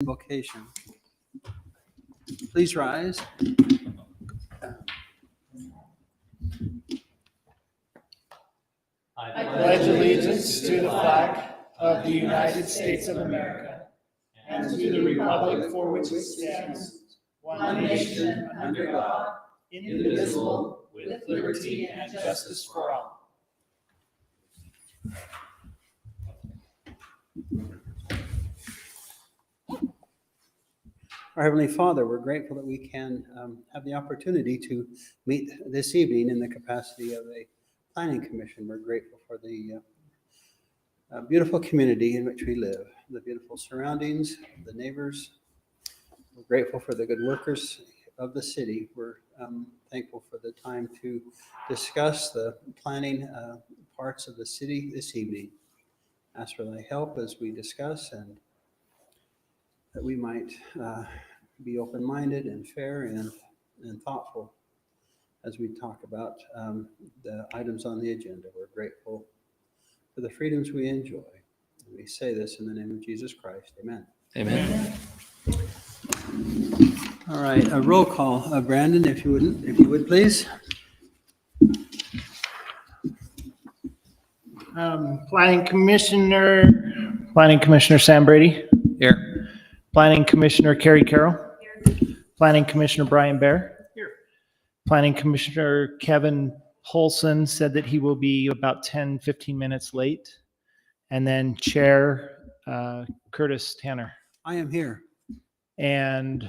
Invocation. Please rise. I pledge allegiance to the flag of the United States of America and to the republic for which it stands, one nation under God, indivisible, with liberty and justice for all. Our Heavenly Father, we're grateful that we can have the opportunity to meet this evening in the capacity of a planning commission. We're grateful for the beautiful community in which we live, the beautiful surroundings, the neighbors. We're grateful for the good workers of the city. We're thankful for the time to discuss the planning parts of the city this evening. Ask for thy help as we discuss, and that we might be open-minded and fair and thoughtful as we talk about the items on the agenda. We're grateful for the freedoms we enjoy. And we say this in the name of Jesus Christ. Amen. Amen. All right, a roll call. Brandon, if you would please. Planning Commissioner Sam Brady. Here. Planning Commissioner Carrie Carroll. Here. Planning Commissioner Brian Bear. Here. Planning Commissioner Kevin Polson said that he will be about 10-15 minutes late. And then Chair Curtis Tanner. I am here. And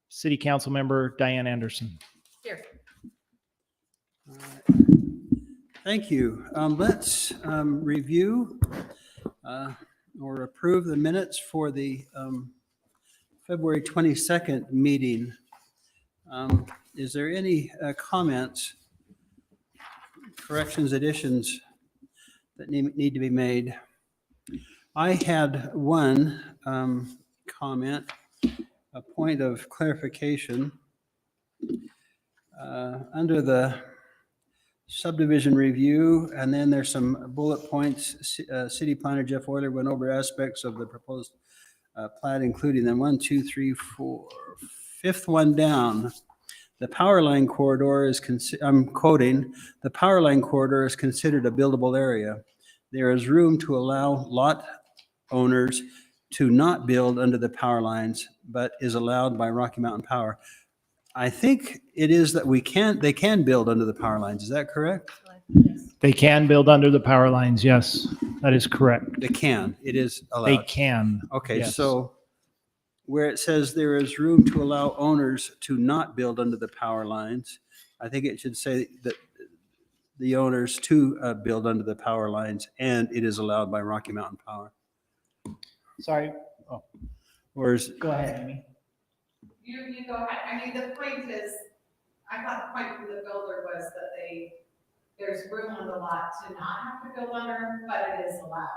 City Council Member Diane Anderson. Here. All right. Thank you. Let's review or approve the minutes for the February 22nd meeting. Is there any comments, corrections, additions that need to be made? I had one comment, a point of clarification. Under the subdivision review, and then there's some bullet points. City planner Jeff Euler went over aspects of the proposed plat, including them 1, 2, 3, 4, fifth one down. The power line corridor is, I'm quoting, the power line corridor is considered a buildable area. There is room to allow lot owners to not build under the power lines, but is allowed by Rocky Mountain Power. I think it is that they can build under the power lines. Is that correct? Yes. They can build under the power lines. Yes, that is correct. They can. It is allowed. They can. Okay, yes. So where it says there is room to allow owners to not build under the power lines, I think it should say that the owners to build under the power lines, and it is allowed by Rocky Mountain Power. Sorry. Oh. Or is, Go ahead, Amy. You go ahead. I mean, the point is, I thought the point from the builder was that there's room on the lot to not have to build under, but it is allowed.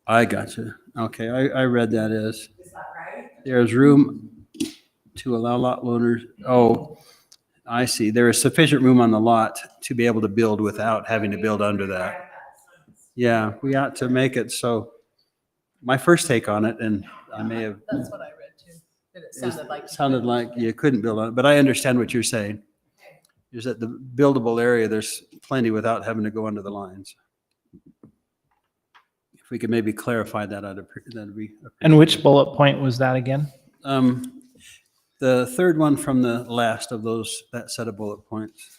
I gotcha. Okay, I read that as Is that right? there's room to allow lot owners. Oh, I see. There is sufficient room on the lot to be able to build without having to build under that. Yeah, we ought to make it so. My first take on it, and I may have. That's what I read too. That it sounded like. It sounded like you couldn't build on it, but I understand what you're saying. Is that the buildable area, there's plenty without having to go under the lines. If we could maybe clarify that, that'd be. And which bullet point was that again? The third one from the last of that set of bullet points.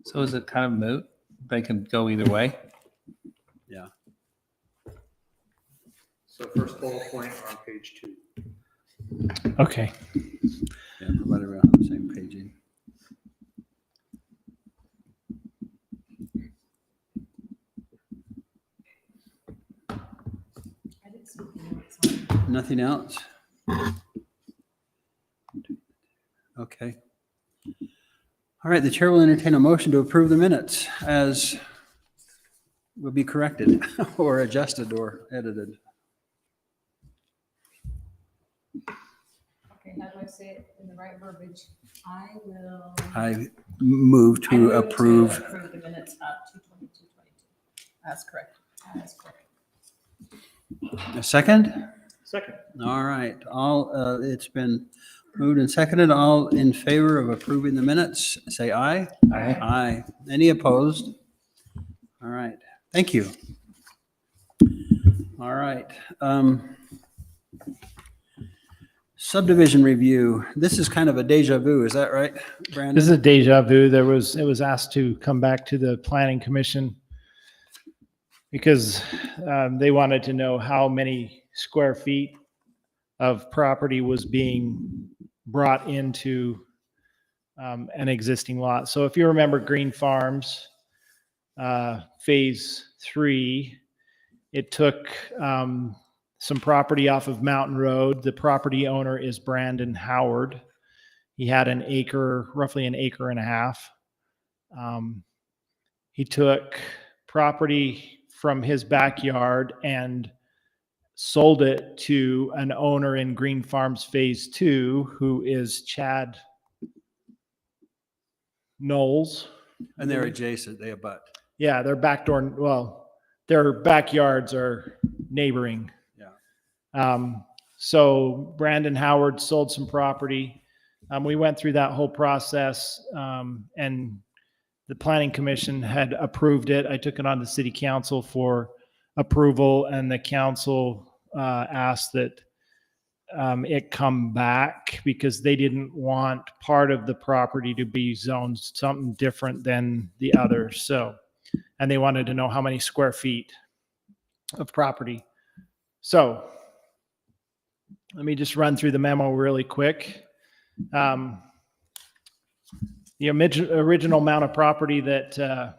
So is it kind of moot? They can go either way? Yeah. So first bullet point on page 2. Okay. Yeah, right around the same paging. I didn't see the notes on it. Nothing else? Okay. All right, the chair will entertain a motion to approve the minutes as will be corrected or adjusted or edited. Okay, how do I say it in the right verbiage? I move to approve. Approve the minutes of 2/22/22. That's correct. That's correct. A second? Second. All right, it's been moved and seconded. All in favor of approving the minutes, say aye. Aye. Aye. Any opposed? All right, thank you. All right. Subdivision review. This is kind of a deja vu, is that right, Brandon? This is a deja vu. It was asked to come back to the planning commission because they wanted to know how many square feet of property was being brought into an existing lot. So if you remember Green Farms, phase 3, it took some property off of Mountain Road. The property owner is Brandon Howard. He had an acre, roughly an acre and a half. He took property from his backyard and sold it to an owner in Green Farms Phase 2, who is Chad Knowles. And they're adjacent, they abut. Yeah, their their backyards are neighboring. Yeah. So Brandon Howard sold some property. We went through that whole process, and the planning commission had approved it. I took it on to city council for approval, and the council asked that it come back because they didn't want part of the property to be zoned something different than the other. So, and they wanted to know how many square feet of property. So let me just run through the memo really quick. The original amount of property that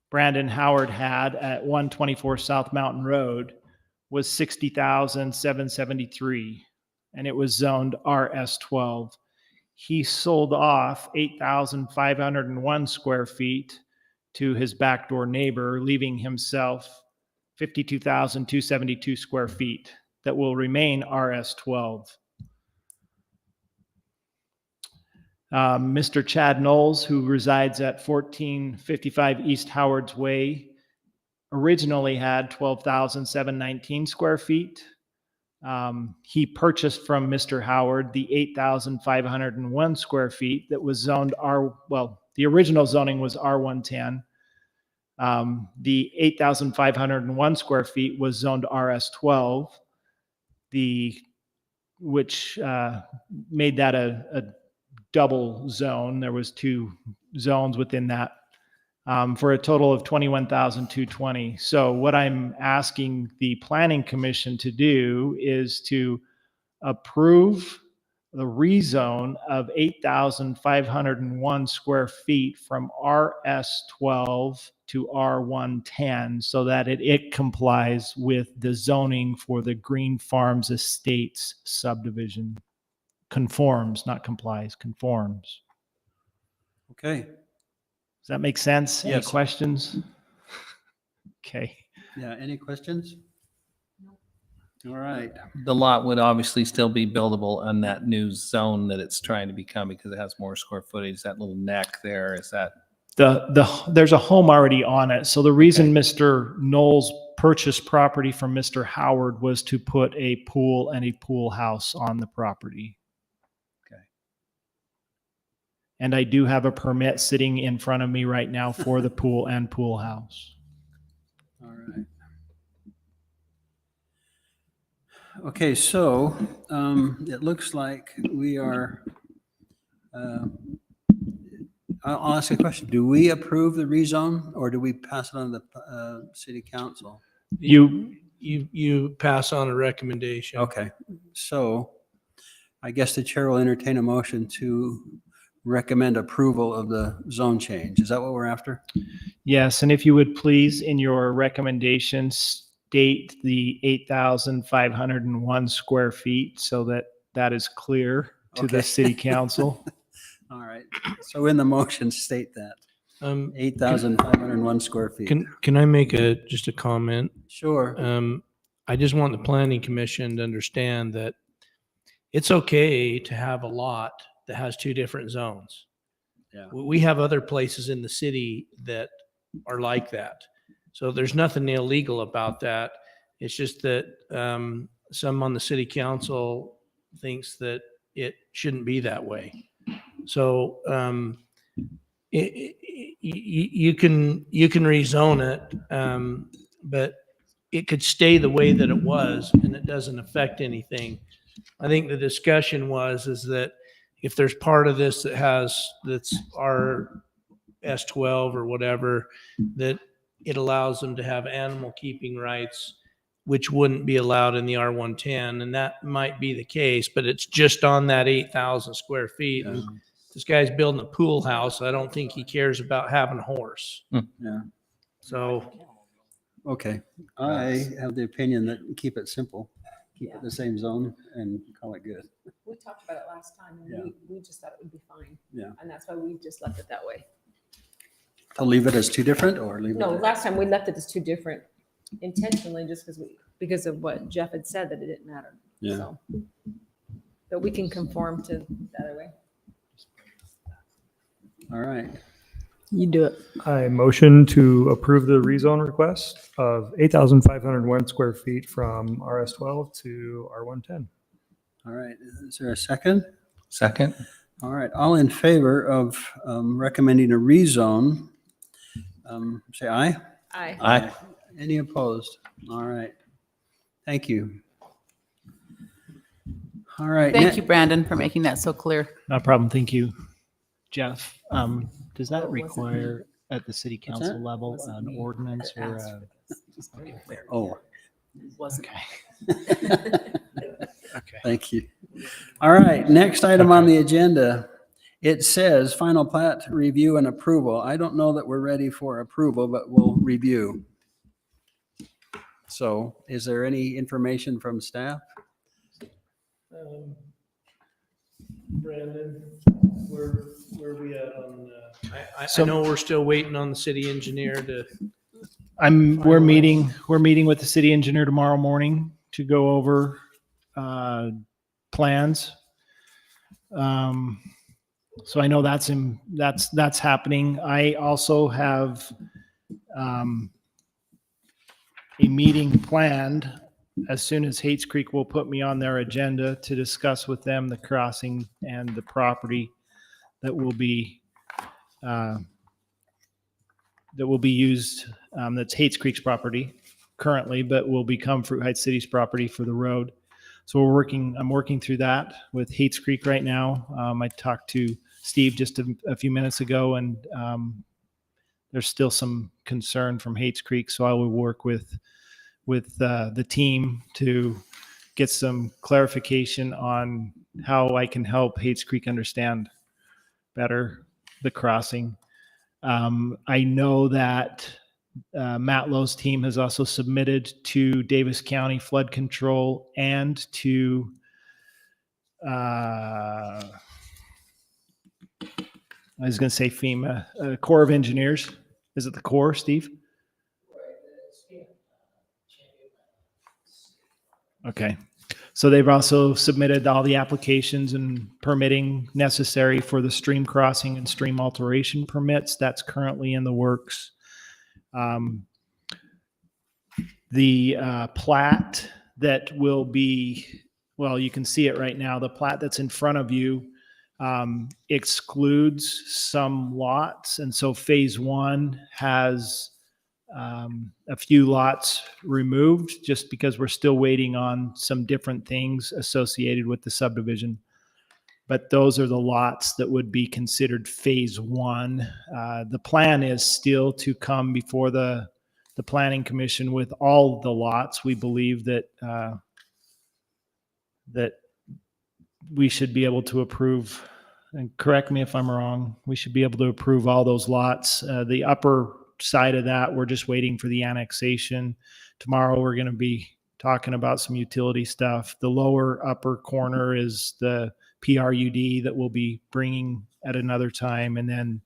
Brandon Howard had at 124 South Mountain Road was 60,773, and it was zoned RS12. He sold off 8,501 square feet to his backdoor neighbor, leaving himself 52,272 square feet that will remain RS12. Mr. Chad Knowles, who resides at 1455 East Howard's Way, originally had 12,719 square feet. He purchased from Mr. Howard the 8,501 square feet that was zoned the original zoning was R110. The 8,501 square feet was zoned RS12, which made that a double zone. There was 2 zones within that, for a total of 21,220. So what I'm asking the planning commission to do is to approve the rezone of 8,501 square feet from RS12 to R110 so that it complies with the zoning for the Green Farms Estates subdivision. Conforms, not complies, conforms. Okay. Does that make sense? Any Yes. questions? Okay. Yeah, any questions? All right. The lot would obviously still be buildable on that new zone that it's trying to become because it has more square footage. That little neck there, is that? There's a home already on it. So the reason Mr. Knowles purchased property from Mr. Howard was to put a pool and a pool house on the property. Okay. And I do have a permit sitting in front of me right now for the pool and pool house. All right. Okay, so it looks like we are, I'll ask a question. Do we approve the rezone or do we pass it on to the city council? You pass on a recommendation. Okay, so I guess the chair will entertain a motion to recommend approval of the zone change. Is that what we're after? Yes, and if you would please, in your recommendations, state the 8,501 square feet so that that is clear to Okay. the city council. All right, so in the motion, state that, 8,501 square feet. Can I make just a comment? Sure. I just want the planning commission to understand that it's okay to have a lot that has 2 different zones. Yeah. We have other places in the city that are like that. So there's nothing illegal about that. It's just that some on the city council thinks that it shouldn't be that way. So you can rezone it, but it could stay the way that it was and it doesn't affect anything. I think the discussion is that if there's part of this that's our S12 or whatever, that it allows them to have animal keeping rights, which wouldn't be allowed in the R110. And that might be the case, but it's just on that 8,000 square feet. And this guy's building a pool house. I don't think he cares about having a horse. Yeah. So Okay. I have the opinion that keep it simple, keep it the same zone and call it good. We talked about it last time Yeah. and we just thought it would be fine. Yeah. And that's why we just left it that way. To leave it as two different or leave it? No, as- last time we left it as two different intentionally just because of what Jeff had said that it didn't matter. Yeah. So, but we can conform to the other way. All right. You do it. I motion to approve the rezone request of 8,501 square feet from RS12 to R110. All right. Is there a second? Second? All right. All in favor of recommending a rezone, say aye. Aye. Aye. Any opposed? All right. Thank you. All right. Thank you, Brandon, for making that so clear. No problem. Thank you, Jeff. Does that What was it? require at the city What's council that? level Wasn't an me ordinance that or asked a? for this. Just very clear. Oh, Wasn't. Okay. thank you. All right. Next item on the agenda. It says final plat review and approval. I don't know that we're ready for approval, but we'll review. So is there any information from staff? Brandon, where we at on, I So- know we're still waiting on the city engineer to, We're meeting with the city engineer tomorrow morning to go over plans. So I know that's happening. I also have a meeting planned as soon as Hates Creek will put me on their agenda to discuss with them the crossing and the property that will be used. That's Hates Creek's property currently, but will become Fruit Heights City's property for the road. So I'm working through that with Hates Creek right now. I talked to Steve just a few minutes ago, and there's still some concern from Hates Creek. So I will work with the team to get some clarification on how I can help Hates Creek understand better the crossing. I know that Matt Lowe's team has also submitted to Davis County Flood Control and to I was going to say FEMA, Corps of Engineers. Is it the Corps, Steve? Okay. So they've also submitted all the applications and permitting necessary for the stream crossing and stream alteration permits. That's currently in the works. The plat that will be, well, you can see it right now. The plat that's in front of you excludes some lots. And so phase one has a few lots removed just because we're still waiting on some different things associated with the subdivision. But those are the lots that would be considered phase one. The plan is still to come before the Planning Commission with all the lots. We believe that that we should be able to approve, and correct me if I'm wrong, we should be able to approve all those lots. The upper side of that, we're just waiting for the annexation. Tomorrow, we're going to be talking about some utility stuff. The lower upper corner is the PRUD that we'll be bringing at another time. And then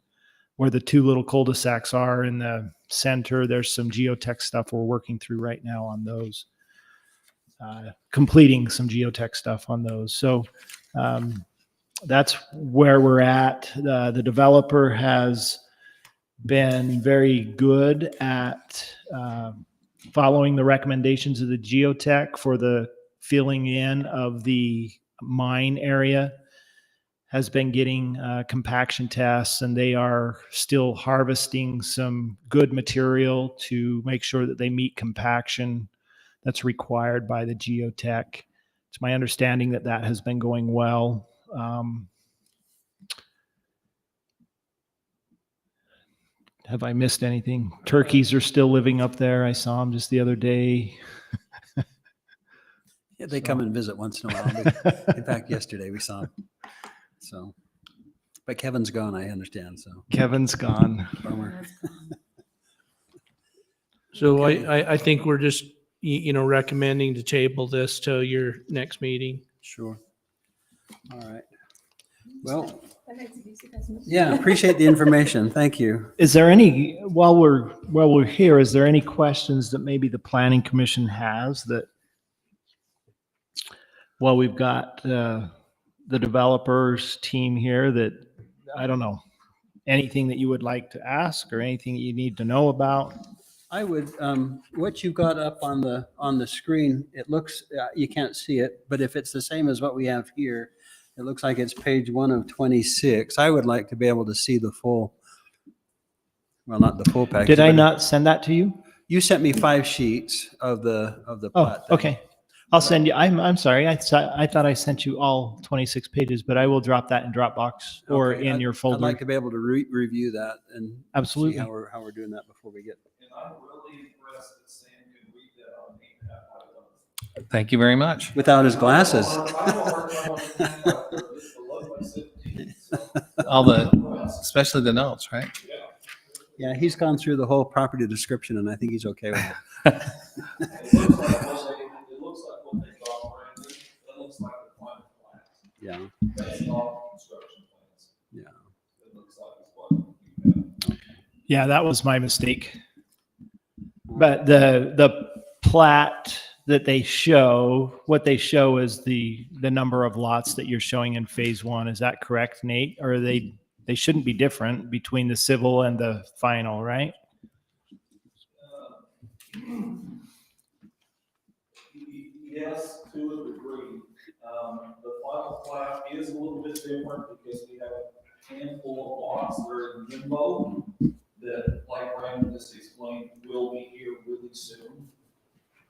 where the two little cul-de-sacs are in the center, there's some geotech stuff we're working through right now on those, completing some geotech stuff on those. So that's where we're at. The developer has been very good at following the recommendations of the geotech for the filling in of the mine area has been getting compaction tests, and they are still harvesting some good material to make sure that they meet compaction that's required by the geotech. It's my understanding that that has been going well. Have I missed anything? Turkeys are still living up there. I saw them just the other day. Yeah, they come and visit once in a while. In fact, yesterday we saw him. So, but Kevin's gone, I understand, so. Kevin's gone. Bummer. So Okay. I think we're just, recommending to table this till your next meeting. Sure. All right. Well, That makes it easy, doesn't it? yeah, appreciate the information. Thank you. Is there any, while we're here, is there any questions that maybe the planning commission has that, well, we've got the developers team here that, I don't know, anything that you would like to ask or anything that you need to know about? I would, what you got up on the screen, it looks, you can't see it, but if it's the same as what we have here, it looks like it's page 1 of 26. I would like to be able to see the full, well, not the full package. Did I but not send that to you? You sent me 5 sheets of the Oh, plat. thing. okay. I'll send you, I'm sorry. I thought I sent you all 26 pages, but I will drop that in Dropbox or Okay, in your I'd folder. like to be able to review that and Absolutely. see how we're doing that before we get. And I'm really impressed that Sam can read that on the Thank you very much. Without his glasses. All the, especially the notes, right? Yeah, he's gone through the whole property description and I think he's okay with it. It looks like what they got, Brandon. That looks like the final plan. Yeah, That's not construction plans. yeah. It looks like it's what you have. Yeah, that was my mistake. But the plat that they show, what they show is the number of lots that you're showing in phase 1. Is that correct, Nate? Or they shouldn't be different between the civil and the final, right? Yes, to a degree. The final plat is a little bit different because we have a handful of lots that are in limbo that, like Brandon just explained, will be here really soon.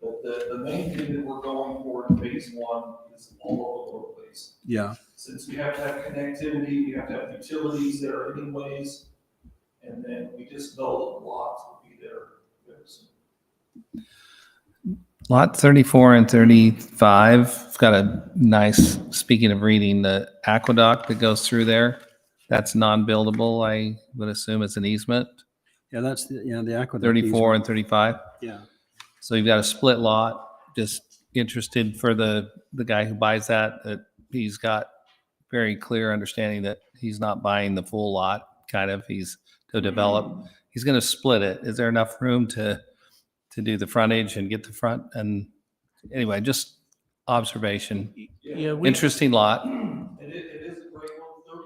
But the main thing that we're going for in phase 1 is all over the place. Yeah, Since we have to have connectivity, we have to have utilities there anyways, and then we just know that the lots will be there very soon. Lot 34 and 35, it's got a nice, speaking of reading, the aqueduct that goes through there. That's non-buildable, I would assume it's an easement, yeah, that's the aqueduct. 34 and 35. Yeah, So you've got a split lot, just interested for the guy who buys that he's got very clear understanding that he's not buying the full lot, kind of, he's to develop. He's going to split it. Is there enough room to do the frontage and get the front? And anyway, just observation. Yeah, Interesting lot. It is a great one, 35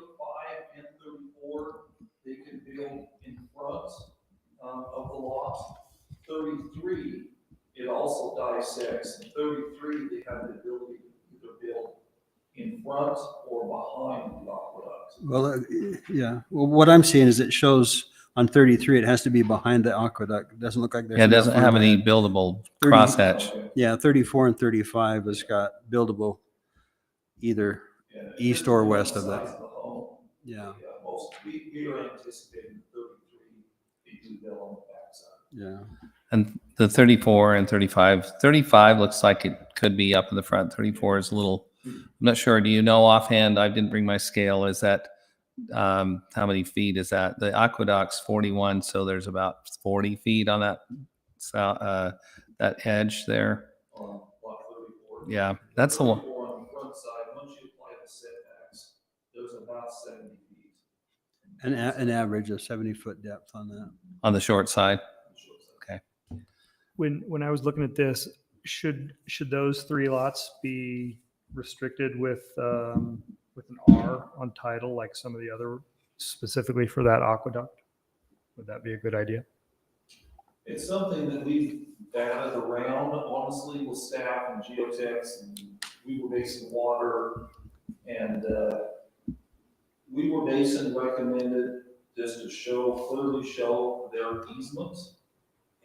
and 34, they can build in front of the lot. 33, it also dissects, and 33, they have the ability to either build in front or behind the aqueduct. well, yeah, well, what I'm seeing is it shows on 33, it has to be behind the aqueduct. It doesn't look like there's. Yeah, it doesn't enough have room any there. buildable 30. crosshatch. Yeah, 34 and 35 has got buildable either And east or west of size that. the home. Yeah, Most, we are anticipating 33, they do build on the backside. yeah. And the 34 and 35 looks like it could be up in the front. 34 is a little, I'm not sure. Do you know offhand? I didn't bring my scale. Is that, how many feet is that? The aqueduct's 41, so there's about 40 feet on that, that edge there. On lot 34. Yeah, that's the one. 34 on the front side, once you apply the setbacks, there's about 70 feet. An average of 70-foot depth on that. On the short side. Okay. When I was looking at this, should those 3 lots be restricted with an R on title, like some of the other, specifically for that aqueduct? Would that be a good idea? It's something that we've batted around, honestly, with staff and geotechs, and Weaver Basin Water, and Weaver Basin recommended just to clearly show their easements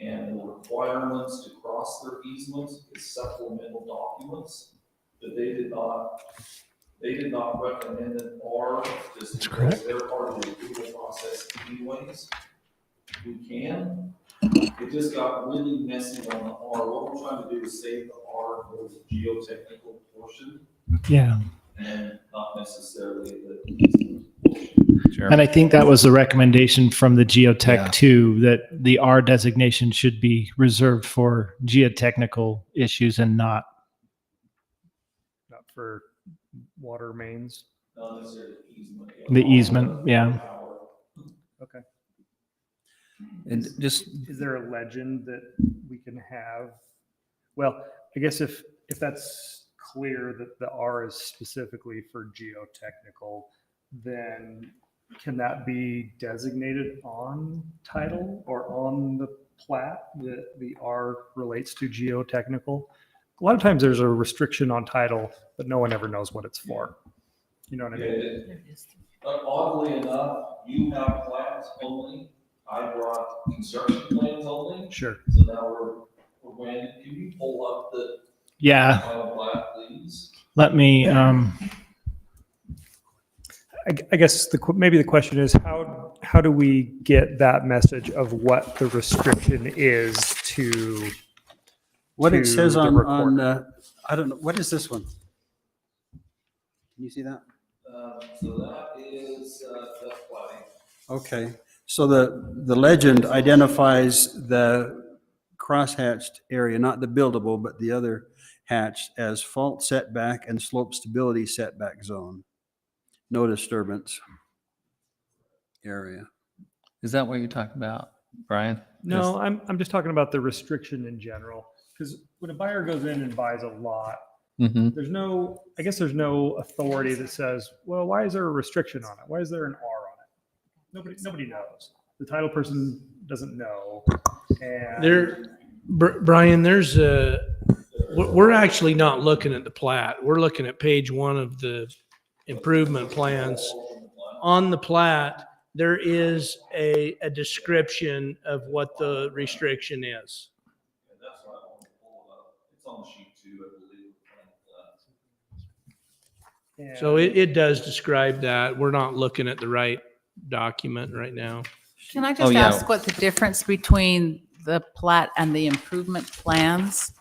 and the requirements to cross their easements as supplemental documents, that they did not recommend an R, just because they're part of the approval process anyways. We can. It just got really messy on the R. What we're trying to do is save the R for the geotechnical portion Yeah. and not necessarily the easement portion. Sure. And I think that was the recommendation from the geotech Yeah. too, that the R designation should be reserved for geotechnical issues and not. Not for water mains. Not necessarily easement. The easement, yeah. Okay. And just, Is there a legend that we can have? Well, I guess if that's clear that the R is specifically for geotechnical, then can that be designated on title or on the plat that the R relates to geotechnical? A lot of times there's a restriction on title, but no one ever knows what it's for. You know what I mean? Oddly enough, you have plans only. I brought construction plans only. Sure. So now can you pull up the Yeah. final plat, please? Let me, I guess maybe the question is how do we get that message of what the restriction is to What it to says the on, report. I don't know, what is this one? Can you see that? So that is, that's why. Okay, so the legend identifies the crosshatched area, not the buildable, but the other hatch as fault setback and slope stability setback zone. No disturbance area. is that what you're talking about, Brian? No, I'm just talking about the restriction in general. Because when a buyer goes in and buys a lot, Mm-hmm. I guess there's no authority that says, well, why is there a restriction on it? Why is there an R on it? Nobody knows. The title person doesn't know. And Brian, we're actually not looking at the plat. We're looking at page 1 of the improvement plans. On the plat, there is a description of what the restriction is. And that's why I want to pull it up. It's on sheet 2, I believe. So it does describe that. We're not looking at the right document right now. Can I Oh, just yeah. ask what the difference between the plat and the improvement plans?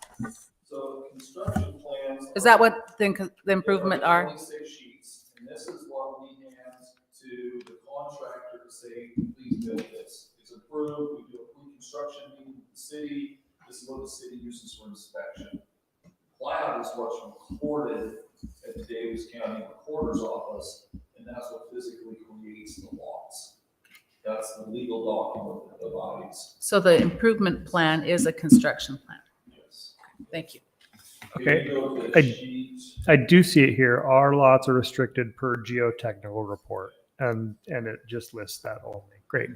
So construction plans. Is that what the improvement are? Only 6 sheets, and this is what we hand to the contractor to say, please build this. It's approved, we do a pre-construction meeting with the city, this is what the city uses for inspection. Plat is what's recorded at the Davis County Recorder's Office, and that's what physically creates the lots. That's the legal document that divides. So the improvement plan is a construction plan. Yes. Thank you. Okay. If you go to the I- sheet, I do see it here. Our lots are restricted per geotechnical report, and it just lists that only. Great.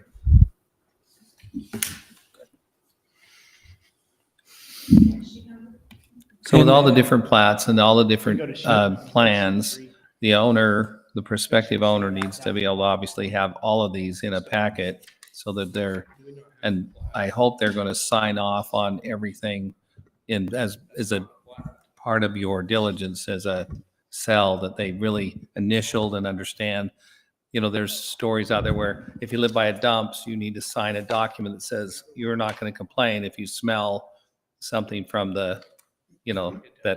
So with all the different plats and all the different Go to sheet plans, the prospective owner needs to be able to obviously have all of these in a packet so that and I hope they're going to sign off on everything as a part of your diligence as a cell that they really initialed and understand. You know, there's stories out there where if you live by a dumps, you need to sign a document that says you're not going to complain if you smell something from that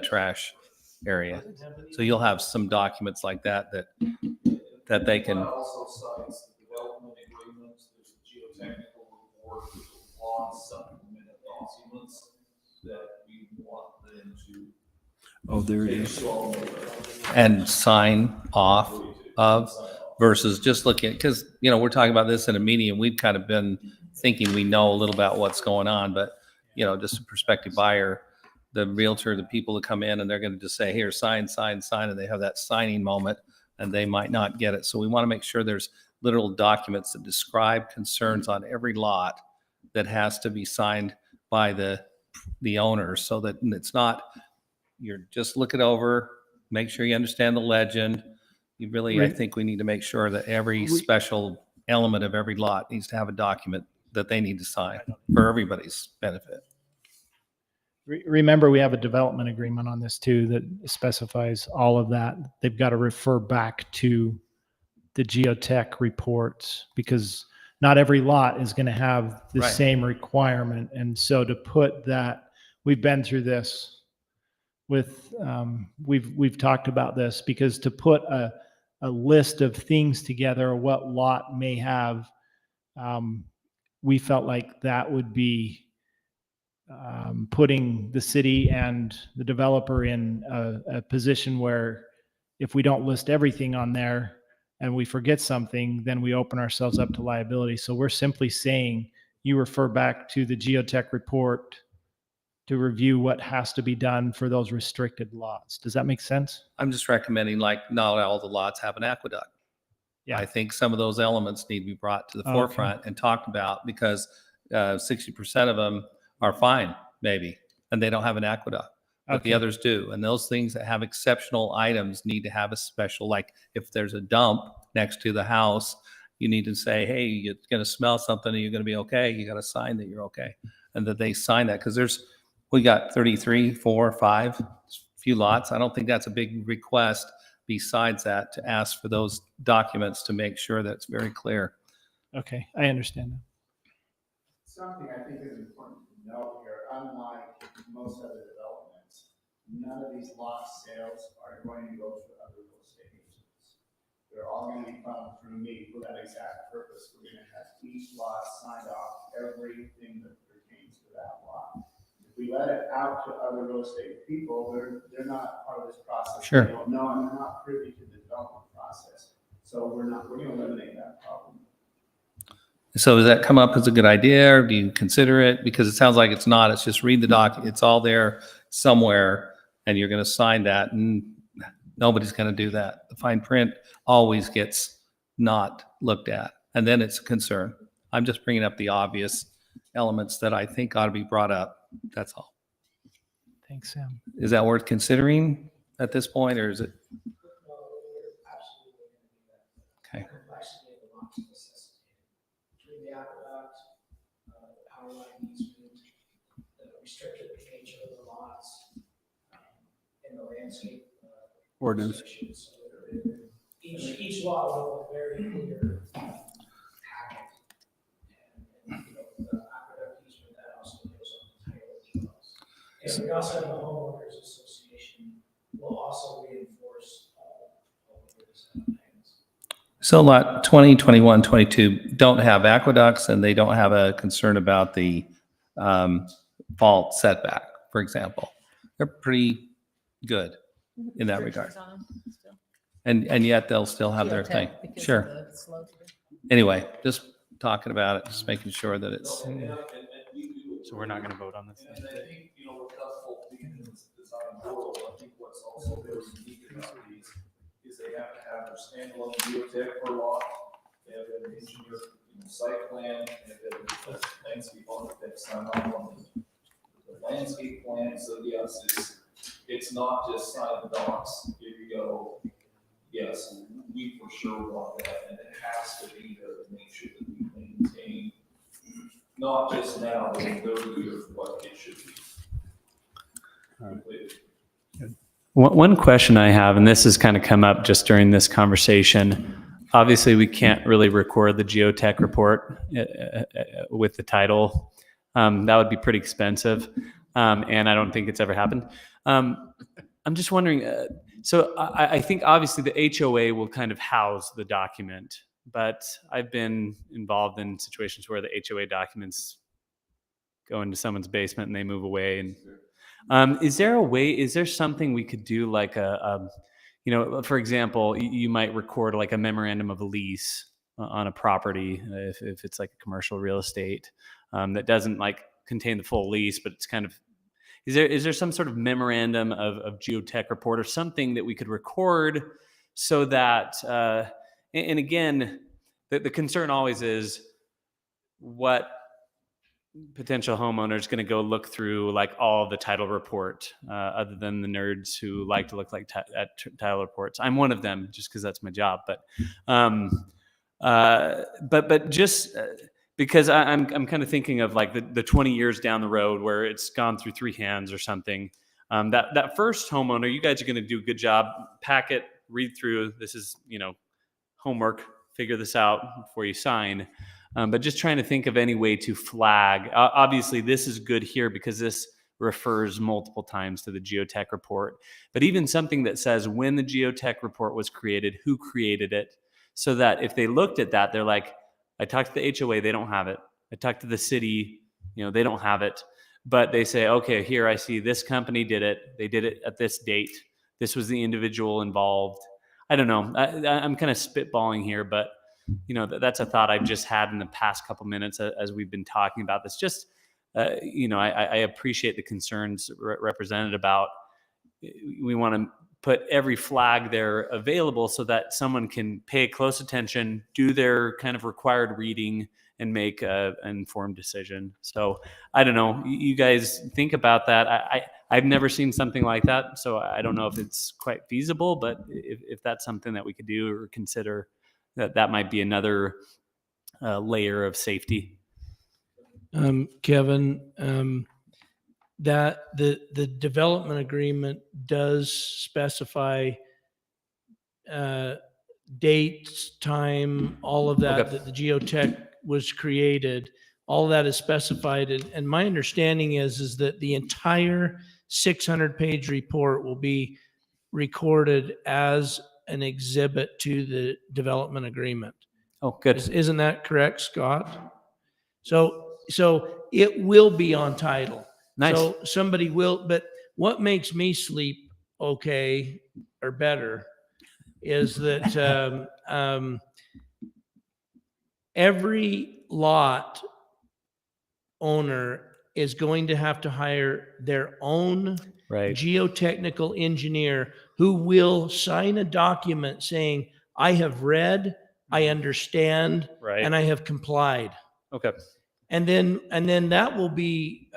trash area. So you'll have some documents like that they can. Plat also cites the development agreements, there's the geotechnical report, there's a law supplemental documents that we want them to. Oh, there it take is. to all of them. And sign off of versus just looking, because, we're talking about this in a meeting and we've kind of been thinking we know a little about what's going on, but, just a prospective buyer, the realtor, the people that come in and they're going to just say, here, sign, and they have that signing moment and they might not get it. So we want to make sure there's literal documents that describe concerns on every lot that has to be signed by the owner, so that it's not, you're just look it over, make sure you understand the legend. You really, I think we need to make sure that every special element of every lot needs to have a document that they need to sign for everybody's benefit. Remember, we have a development agreement on this too that specifies all of that. They've got to refer back to the geotech reports because not every lot is going to have the Right. same requirement. And so to put that, we've been through this with, we've talked about this, because to put a list of things together, what lot may have, we felt like that would be putting the city and the developer in a position where if we don't list everything on there and we forget something, then we open ourselves up to liability. So we're simply saying you refer back to the geotech report to review what has to be done for those restricted lots. Does that make sense? I'm just recommending, like, not all the lots have an aqueduct. Yeah. I think some of those elements need to be brought to the Okay. forefront and talked about, because 60% of them are fine, maybe, and they don't have an aqueduct, but the Okay. others do. And those things that have exceptional items need to have a special, like if there's a dump next to the house, you need to say, hey, you're going to smell something and you're going to be okay. You got to sign that you're okay. And that they sign that, because we got 33, 4, 5, few lots. I don't think that's a big request besides that, to ask for those documents to make sure that it's very clear. Okay, I understand that. Something I think is important to note here, unlike most other developments, none of these lot sales are going to go to other real estate agents. They're all going to be funneled through me for that exact purpose. We're going to have each lot signed off, everything that pertains to that lot. If we let it out to other real estate people, they're not part of this process. Sure. They don't know, and they're not privy to the development process. So we're going to eliminate that problem. So does that come up as a good idea, or do you consider it? Because it sounds like it's not. It's just read the doc. It's all there somewhere, and you're going to sign that, and nobody's going to do that. The fine print always gets not looked at, and then it's a concern. I'm just bringing up the obvious elements that I think ought to be brought up. That's all. Thanks, Sam. Is that worth considering at this point, or is it? Okay. Between the aqueduct, the power line easement, the restricted nature of the lots, and the landscape. Ordinance. restrictions. So each lot will have a very clear packet. And, the aqueduct easement, that also goes on the title as well. And we also have the homeowners association will also reinforce all of these things. So lot 20, 21, 22 don't have aqueducts, and they don't have a concern about the fault setback, for example. They're pretty good in that regard. And yet they'll still have their thing. Sure. Anyway, just talking about it, just making sure that it's, So we're not going to vote on this. And I think, with us whole being in this design world, I think what's also very unique about these is they have to have their standalone geotech per lot. They have an engineer, site plan, and then a landscape architect sign off on the landscape plan. So yes, it's not just sign the docs. Here you go. Yes, we for sure want that, and it has to be there to make sure that we maintain, not just now, but in 30 years, what it should be. Completed. One question I have, and this has kind of come up just during this conversation. Obviously, we can't really record the geotech report with the title. That would be pretty expensive, and I don't think it's ever happened. I'm just wondering, so I think obviously the HOA will kind of house the document, but I've been involved in situations where the HOA documents go into someone's basement and they move away. And is there something we could do, like for example, you might record like a memorandum of lease on a property if it's like a commercial real estate that doesn't like contain the full lease, but it's kind of, is there some sort of memorandum of geotech report or something that we could record so that, and again, the concern always is what potential homeowner is going to go look through like all the title report, other than the nerds who like to look like at title reports. I'm one of them just because that's my job. But just because I'm kind of thinking of like the 20 years down the road where it's gone through 3 hands or something. That first homeowner, you guys are going to do a good job. Pack it, read through. This is, homework. Figure this out before you sign. But just trying to think of any way to flag. Obviously, this is good here because this refers multiple times to the geotech report. But even something that says when the geotech report was created, who created it, so that if they looked at that, they're like, I talked to the HOA, they don't have it. I talked to the city, they don't have it. But they say, okay, here I see this company did it. They did it at this date. This was the individual involved. I don't know. I'm kind of spitballing here, but that's a thought I've just had in the past couple minutes as we've been talking about this. Just, I appreciate the concerns represented about. We want to put every flag there available so that someone can pay close attention, do their kind of required reading, and make an informed decision. So I don't know. You guys think about that. I've never seen something like that, so I don't know if it's quite feasible, but if that's something that we could do or consider, that might be another layer of safety. Kevin, that the development agreement does specify dates, time, all of that, Okay. that the geotech was created. All of that is specified. And my understanding is that the entire 600-page report will be recorded as an exhibit to the development agreement. Oh, good. Isn't that correct, Scott? So it will be on title. Nice. So somebody will, but what makes me sleep okay or better is that every lot owner is going to have to hire their own Right. geotechnical engineer who will sign a document saying, I have read, I understand, Right. and I have complied. Okay. And then that will be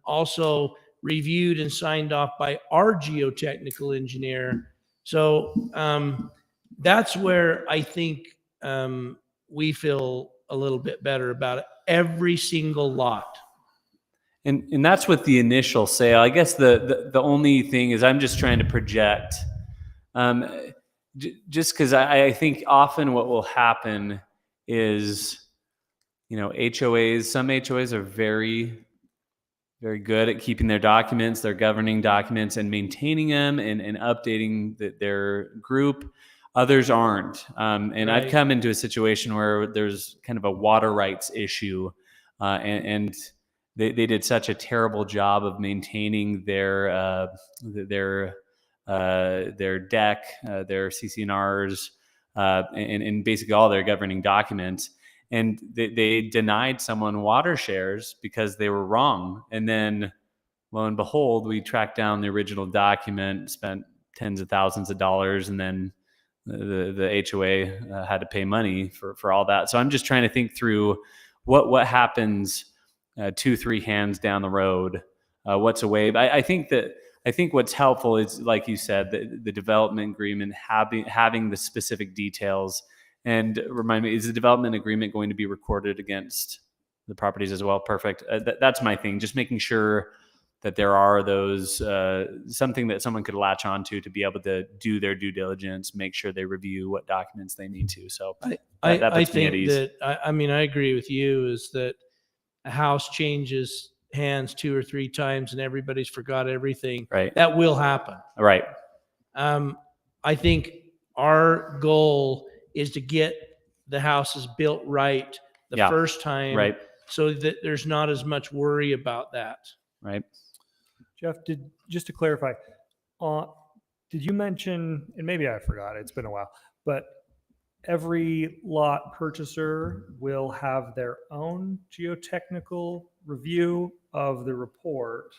also reviewed and signed off by our geotechnical engineer. So that's where I think we feel a little bit better about it. Every single lot. And that's with the initial sale. I guess the only thing is I'm just trying to project, just because I think often what will happen is, HOAs, some HOAs are very, very good at keeping their documents, their governing documents, and maintaining them and updating their group. Others aren't. And I've Right. come into a situation where there's kind of a water rights issue, and they did such a terrible job of maintaining their deck, their CCNRs, and basically all their governing documents. And they denied someone water shares because they were wrong. And then, lo and behold, we tracked down the original document, spent tens of thousands of dollars, and then the HOA had to pay money for all that. So I'm just trying to think through what happens 2-3 hands down the road. What's a way? I think what's helpful is, like you said, the development agreement having the specific details. And remind me, is the development agreement going to be recorded against the properties as well? Perfect. That's my thing. Just making sure that there are those, something that someone could latch onto to be able to do their due diligence, make sure they review what documents they need to. So that I puts me at think ease. that, I agree with you, is that a house changes hands 2 or 3 times and everybody's forgot everything. Right. That will happen. Right. I think our goal is to get the houses built right the Yeah. first time, Right. so that there's not as much worry about that. Right. Jeff, just to clarify, did you mention, and maybe I forgot, it's been a while, but every lot purchaser will have their own geotechnical review of the report,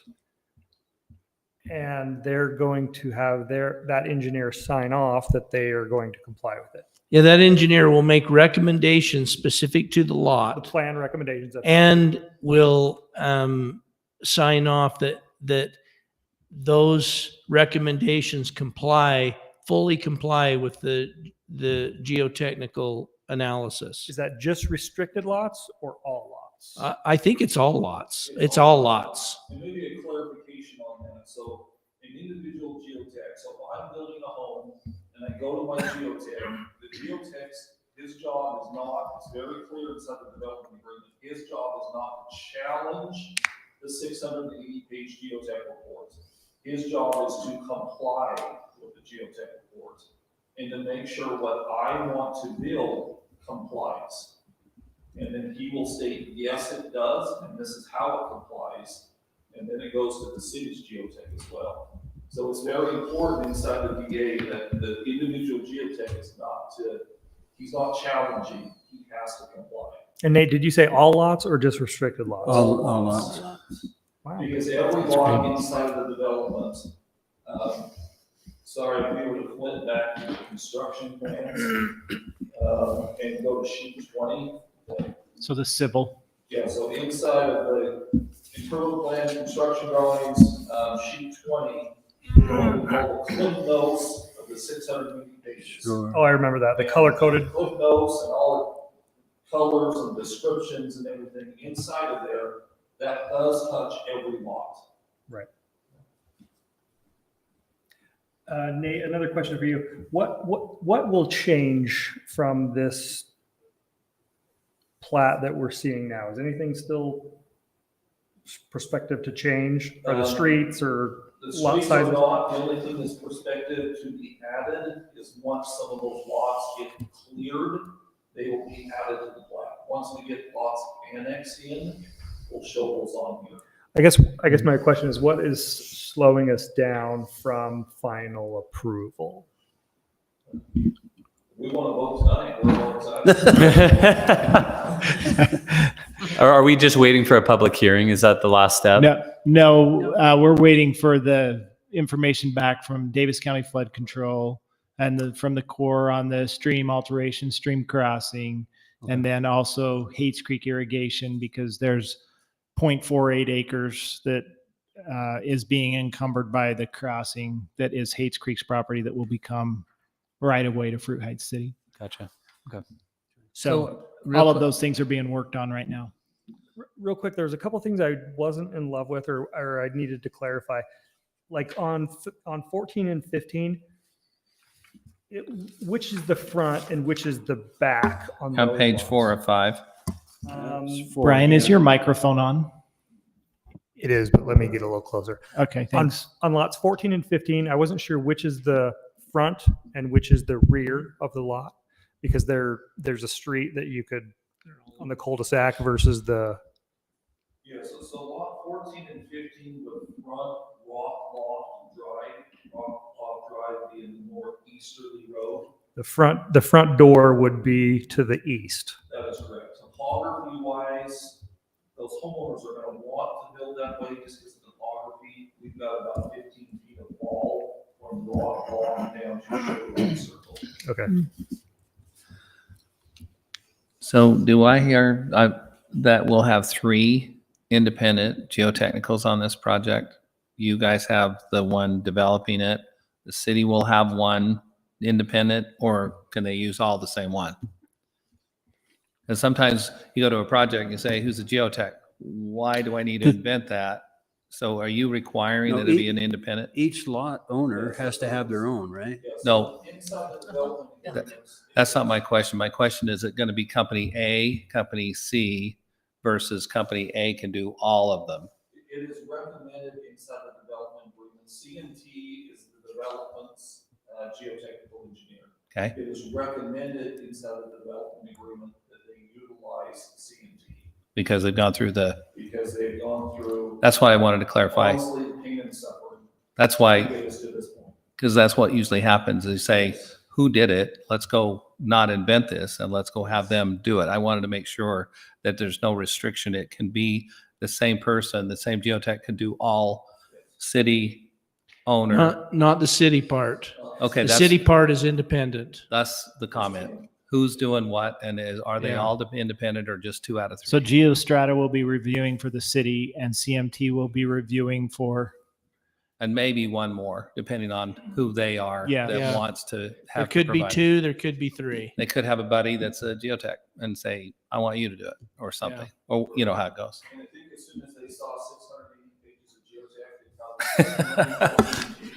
and they're going to have that engineer sign off that they are going to comply with it. Yeah, that engineer will make recommendations specific to the The lot plan recommendations. and will sign off that those recommendations fully comply with the geotechnical analysis. Is that just restricted lots or all lots? I think it's all lots. It's all lots. And maybe a clarification on that. So an individual geotech, so if I'm building a home and I go to my geotech, the geotech's, his job is not, it's very clear inside the development agreement, his job is not to challenge the 680-page geotech report. His job is to comply with the geotech report and to make sure what I want to build complies. And then he will state, yes, it does, and this is how it complies. And then it goes to the city's geotech as well. So it's very important inside the DA that the individual geotech is he's not challenging, he has to comply. And Nate, did you say all lots or just restricted lots? All lots. Wow. Because every lot inside of the development, sorry, if we were to flip back to the construction plans, and go to sheet 20. So the civil. Yeah, so inside of the internal plan, construction drawings, sheet 20, we call the cliff notes of the 650 pages. Sure. Oh, I remember that. The color coded. Cliff notes and all the colors and descriptions and everything inside of there, that does touch every lot. Right. Nate, another question for you. What will change from this plat that we're seeing now? Is anything still prospective to change? Or the streets or The lot streets are sizes? not, the only thing that's prospective to be added is once some of those lots get cleared, they will be added to the plat. Once we get lots annexed in, we'll show those on here. I guess my question is, what is slowing us down from final approval? We want to vote tonight, we're all excited. Are we just waiting for a public hearing? Is that the last step? No, we're waiting for the information back from Davis County Flood Control and from the Corps on the stream alteration, stream crossing, and then also Hates Creek irrigation, because there's 0.48 acres that is being encumbered by the crossing that is Hates Creek's property that will become right of way to Fruit Heights City. Gotcha. Okay. So all of those things are being worked on right now. Real quick, there's a couple things I wasn't in love with or I needed to clarify. Like on 14 and 15, which is the front and which is the back on On those page lots? 4 or 5. Brian, is your microphone on? It is, but let me get a little closer. Okay, On, thanks. on lots 14 and 15, I wasn't sure which is the front and which is the rear of the lot, because there's a street that you could on the cul-de-sac versus the. Yeah, so lot 14 and 15, the front rock loft drive being the northeasterly road. The front door would be to the east. That is correct. Topography wise, those homeowners are going to want to build that way just because of topography. We've got about 15 feet of wall from rock wall down to the circle. Okay. So do I hear that we'll have 3 independent geotechnicals on this project? You guys have the one developing it. The city will have one independent, or can they use all the same one? And sometimes you go to a project and you say, who's a geotech? Why do I need to invent that? So are you requiring No, that it be an independent? Each lot owner has to have their own, right? Yeah, No. so inside the development agreements, That's not my question. My question is it going to be company A, company C versus company A can do all of them? it is recommended inside the development agreement. CNT is the development's geotechnical engineer. Okay. It is recommended inside the development agreement that they utilize CNT Because they've gone through because they've gone through. that's why I wanted to clarify. Honestly, pain and suffering That's to why, get us to this point. because that's what usually happens. They say, who did it? Let's go not invent this and let's go have them do it. I wanted to make sure that there's no restriction. It can be the same person, the same geotech can do all city owner. Not the city part. Okay, The that's, city part is independent. that's the comment. Who's doing what, and are they Yeah. all independent or just 2 out of 3? So Geostrata will be reviewing for the city and CMT will be reviewing for, And maybe one more, depending on who they are Yeah. that Yeah. wants to There have. to could be provide. 2, there could be 3. They could have a buddy that's a geotech and say, I want you to do it or something. Or you know how it goes. And I think as soon as they saw 680 pages of geotech,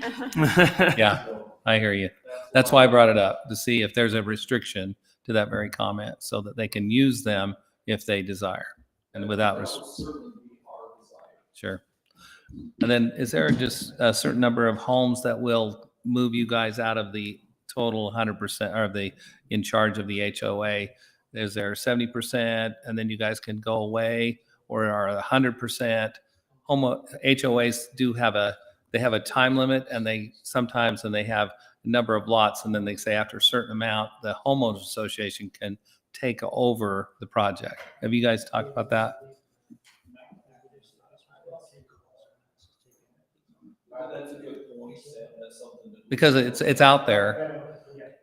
they thought. Yeah, I hear you. That's why I brought it up, to see if there's a restriction to that very comment so that they can use them if they desire and without. That would certainly be our desire. Sure. And then is there just a certain number of homes that will move you guys out of the total 100% or the in charge of the HOA? Is there 70% and then you guys can go away, or are 100%? HOAs do have a time limit, and they sometimes, and they have a number of lots, and then they say after a certain amount, the homeowners association can take over the project. Have you guys talked about that? That's a good point, Sam. That's something that. Because it's out there,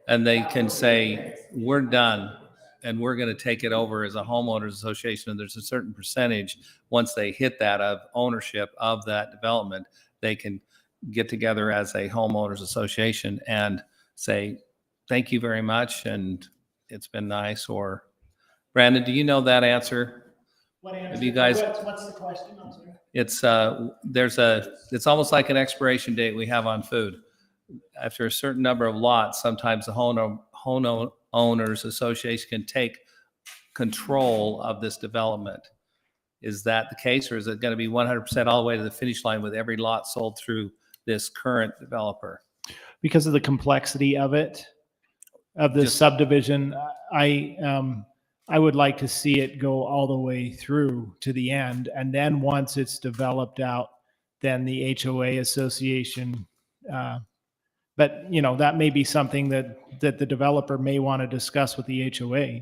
and they can say, we're done, and we're going to take it over as a homeowners association. And there's a certain percentage, once they hit that of ownership of that development, they can get together as a homeowners association and say, thank you very much, and it's been nice. Or Brandon, do you know that answer? what answer? Have you guys- What's the question? I'm sorry. It's it's almost like an expiration date we have on food. After a certain number of lots, sometimes the homeowners association can take control of this development. Is that the case, or is it going to be 100% all the way to the finish line with every lot sold through this current developer? Because of the complexity of it, of the Just- subdivision, I would like to see it go all the way through to the end. And then once it's developed out, then the HOA association, but that may be something that the developer may want to discuss with the HOA.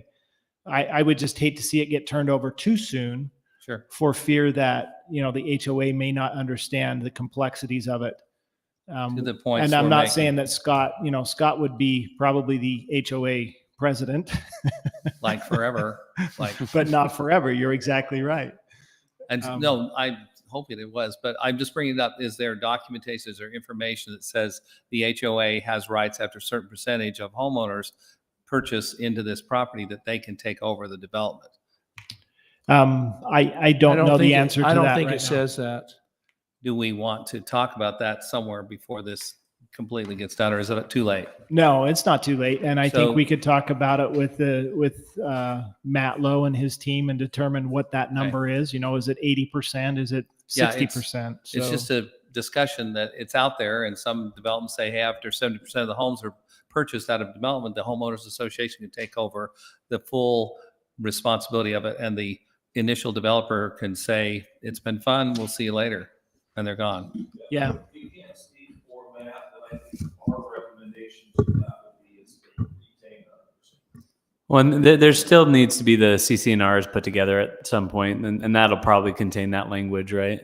I would just hate to see it get turned over too soon Sure. for fear that, the HOA may not understand the complexities of it. To the point. And I'm not saying that Scott would be probably the HOA president, like forever, like. but not forever. You're exactly right. And no, I'm hoping it was, but I'm just bringing it up. Is there documentation, is there information that says the HOA has rights after a certain percentage of homeowners purchase into this property that they can take over the development? I don't know the answer to that. I don't think right it now. says that. Do we want to talk about that somewhere before this completely gets done, or is it too late? No, it's not too late. And I So- think we could talk about it with Matt Lowe and his team and determine what that number is. Is it 80%? Is it Yeah, 60%? It's just a discussion that it's out there, and some developments say, hey, after 70% of the homes are purchased out of development, the homeowners association can take over the full responsibility of it, and the initial developer can say, it's been fun, we'll see you later, and they're gone. Yeah. You can't speak for Matt, but I think our recommendation to that would be is to retain that. Well, and there still needs to be the CC&Rs put together at some point, and that'll probably contain that language, right?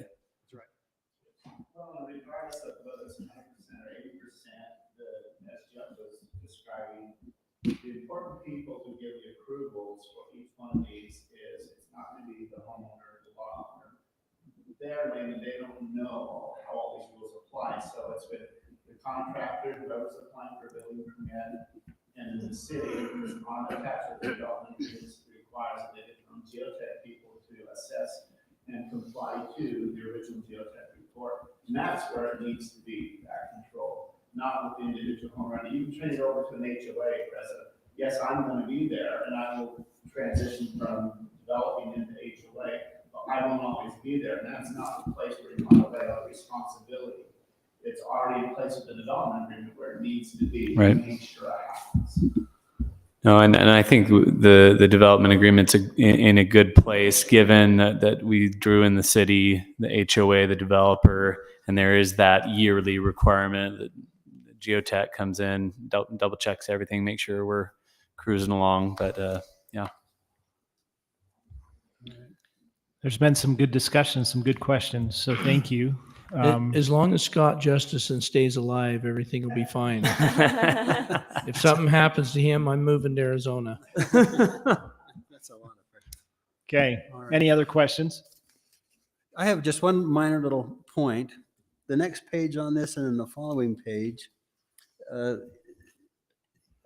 Well, regardless of whether it's 100% or 80%, as Jeff was describing, the important people who give the approvals for each one of these is, it's not going to be the homeowner, the lot owner. They're layman, they don't know how all these rules apply, so it's with the contractor, whoever's applying for a building permit, and the city on the tax development requires that they get from geotech people to assess and comply to the original geotech report. And that's where it needs to be, that control, not with the individual homeowner. You can turn it over to an HOA president. Yes, I'm going to be there, and I will transition from developing into HOA, but I won't always be there. And that's not the place where you want to lay out responsibility. It's already in place with the development agreement where it needs to be. Right. Make sure that happens. No, and I think the development agreement's in a good place, given that we drew in the city, the HOA, the developer, and there is that yearly requirement that geotech comes in, double checks everything, make sure we're cruising along. But yeah. There's been some good discussions, some good questions. So thank you. As long as Scott Justice stays alive, everything will be fine. If something happens to him, I'm moving to Arizona. That's a lot of pressure. Okay, All right. any other questions? I have just one minor little point. The next page on this and then the following page,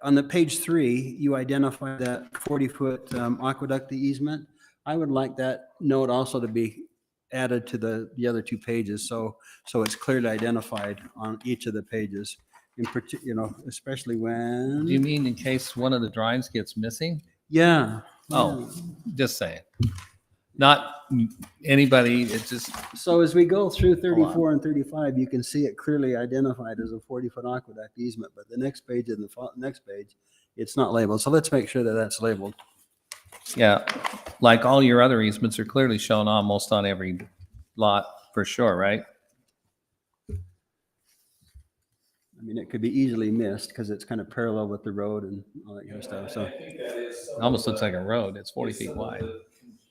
on the page 3, you identify that 40-foot aqueduct easement. I would like that note also to be added to the other 2 pages, so it's clearly identified on each of the pages. In particular, especially when. Do you mean in case one of the drawings gets missing? Yeah. Oh, just saying. Not anybody, it's just, So as we go through on. 34 and 35, you can see it clearly identified as a 40-foot aqueduct easement, but the next page and the next page, it's not labeled. So let's make sure that that's labeled. yeah, like all your other easements are clearly shown almost on every lot for sure, right? I mean, it could be easily missed because it's kind of parallel with the road and all that kind of stuff. So, I think that is some of Almost the- looks like a road. It's 40 is feet some of wide. the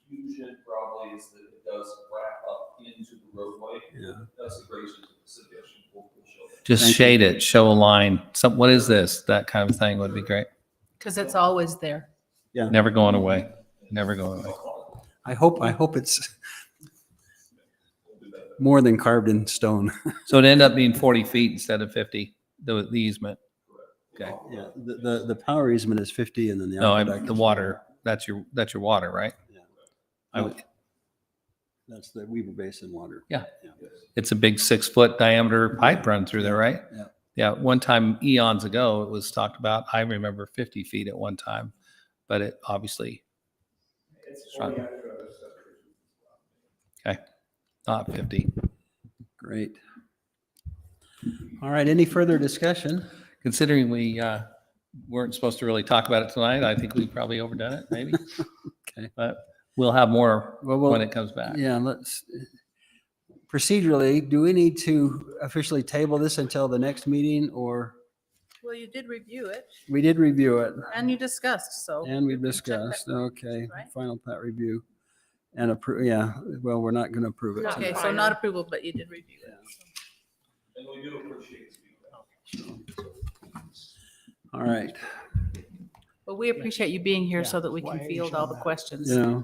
Confusion probably is that it does wrap up into the roadway. Yeah. That's the great suggestion. We'll show that. Just Thank you. shade it, show a line. What is this? That kind of thing would be great. Because it's always there. Never going away. Never going away. I hope it's more than carved in stone. So it ended up being 40 feet instead of 50, the easement. Okay. Yeah, the power easement is 50 and then the No, aqueduct. the water, that's your water, right? Yeah. I would, That's the Weaver Basin water. Yeah. it's a big 6-foot diameter pipe run through there, right? Yeah. Yeah, one time eons ago, it was talked about, I remember 50 feet at one time, but it obviously, It's Right. 40 after other subdivisions as well. okay, not 50. Great. All right, any further discussion? Considering we weren't supposed to really talk about it tonight, I think we've probably overdone it, maybe. Okay. But we'll have more Well, when it comes back. Yeah, let's, procedurally, do we need to officially table this until the next meeting or Well, you did review it we did review it and you discussed, so. and we we can check that. discussed, okay, right? final plat review and approve, yeah, well, we're not going to approve it. Okay, tonight. so not approval, but you did review it. And we do appreciate the feedback. All right, But we appreciate you being here so that we Why can are you field all showing the that? questions. yeah.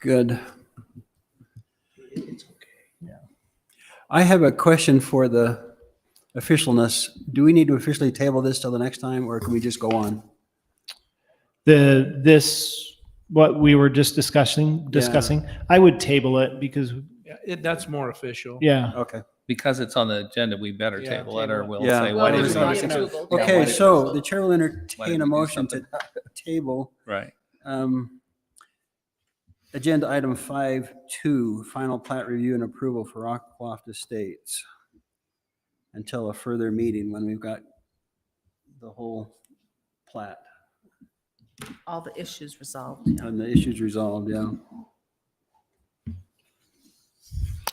Good. It's okay. I have a question for the officialness. Do we need to officially table this till the next time or can we just go on? What we were just discussing, I would table it because, That's more official. yeah. Okay. Because it's on the agenda, we better Yeah, table it or we'll Yeah. say, Well, why it did was we not do approval. something? Yeah, why Okay, did so the chair will Why did entertain we a do motion to something? table Right. agenda item 5.2, final plat review and approval for Rockcroft Estates until a further meeting when we've got the whole plat All the issues resolved. yeah. and the issues resolved, yeah.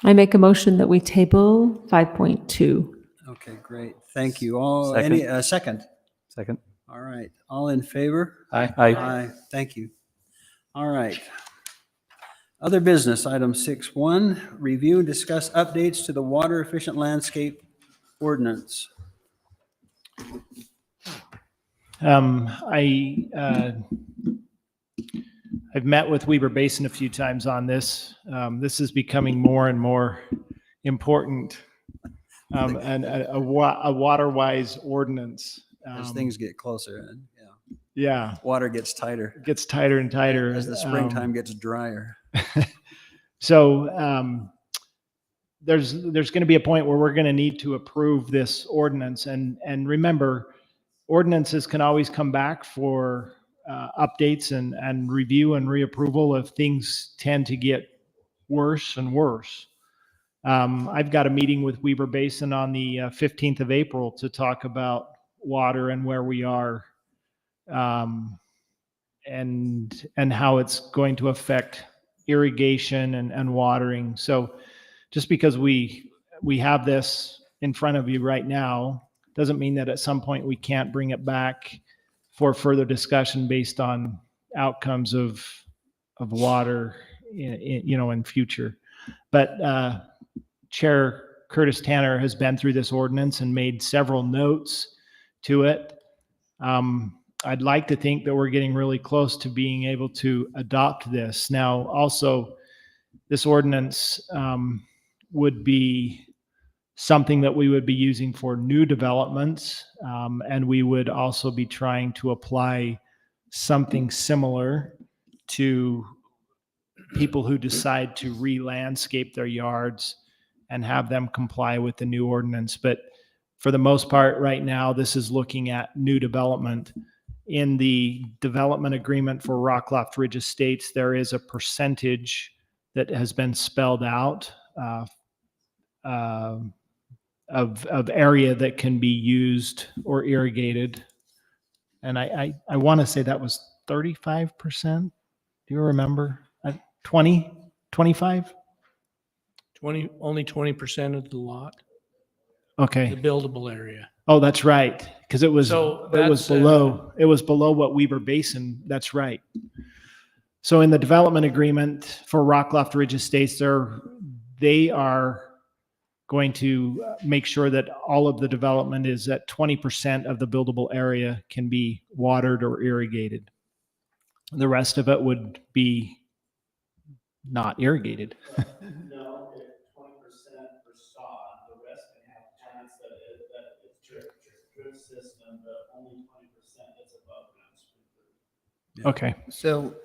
I make a motion that we table 5.2. Okay, great. Thank you. All, Second. any, second? Second. All right. All in favor? Aye. Aye. Thank you. All right. Other business, item 6.1, review and discuss updates to the water efficient landscape ordinance. I've met with Weber Basin a few times on this. This is becoming more and more important. And a water-wise ordinance. As things get closer, and Yeah, water gets tighter it gets tighter and tighter. as the springtime gets drier. So there's going to be a point where we're going to need to approve this ordinance. And remember, ordinances can always come back for updates and review and reapproval if things tend to get worse and worse. I've got a meeting with Weber Basin on the 15th of April to talk about water and where we are and how it's going to affect irrigation and watering. So just because we have this in front of you right now doesn't mean that at some point we can't bring it back for further discussion based on outcomes of water in future. But Chair Curtis Tanner has been through this ordinance and made several notes to it. I'd like to think that we're getting really close to being able to adopt this. Now, also, this ordinance would be something that we would be using for new developments, and we would also be trying to apply something similar to people who decide to re-landscape their yards and have them comply with the new ordinance. But for the most part, right now, this is looking at new development. In the development agreement for Rockloft Ridge Estates, there is a percentage that has been spelled out of area that can be used or irrigated. And I want to say that was 35%. Do you remember? 20, 25? Only 20% of the lot, Okay. the buildable area. Oh, that's right. Because it was So below what Weber Basin. That's right. So in the development agreement for Rockloft Ridge Estates, they are going to make sure that all of the development is at 20% of the buildable area can be watered or irrigated. The rest of it would be not irrigated. No, 20% for sod, the rest can have plants that it's drip system, but only 20% that's above ground. Okay. So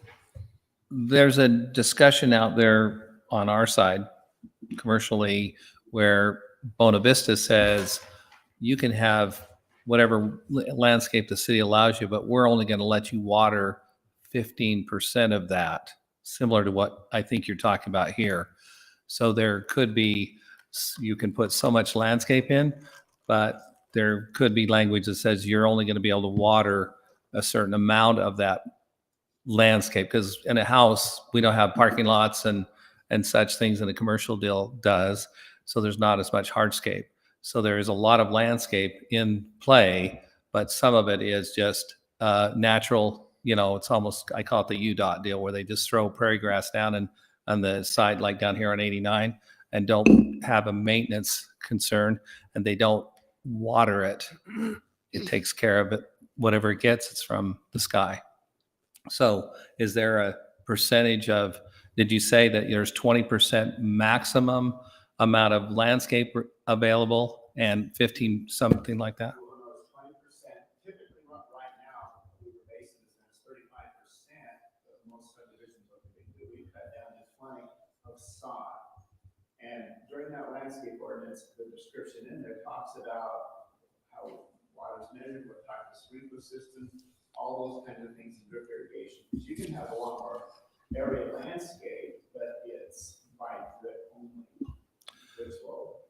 there's a discussion out there on our side commercially where Bona Vista says you can have whatever landscape the city allows you, but we're only going to let you water 15% of that, similar to what I think you're talking about here. So there could be, you can put so much landscape in, but there could be language that says you're only going to be able to water a certain amount of that landscape. Because in a house, we don't have parking lots and such things, and a commercial deal does. So there's not as much hardscape. So there is a lot of landscape in play, but some of it is just natural. You know, it's almost, I call it the UDOT deal, where they just throw prairie grass down and on the side, like down here on 89, and don't have a maintenance concern, and they don't water it. It takes care of it. Whatever it gets, it's from the sky. So is there a percentage of, did you say that there's 20% maximum amount of landscape available and 15, something like that? 20%. Typically, right now, Weaver Basin is 35%, but most subdivisions, what they do, we cut down to 20 of sod. And during that landscape ordinance, the description in there talks about how water is measured, what type of sprinkler system, all those kinds of things in drip irrigation. You can have a lot more area landscape, but it's by drip only, which will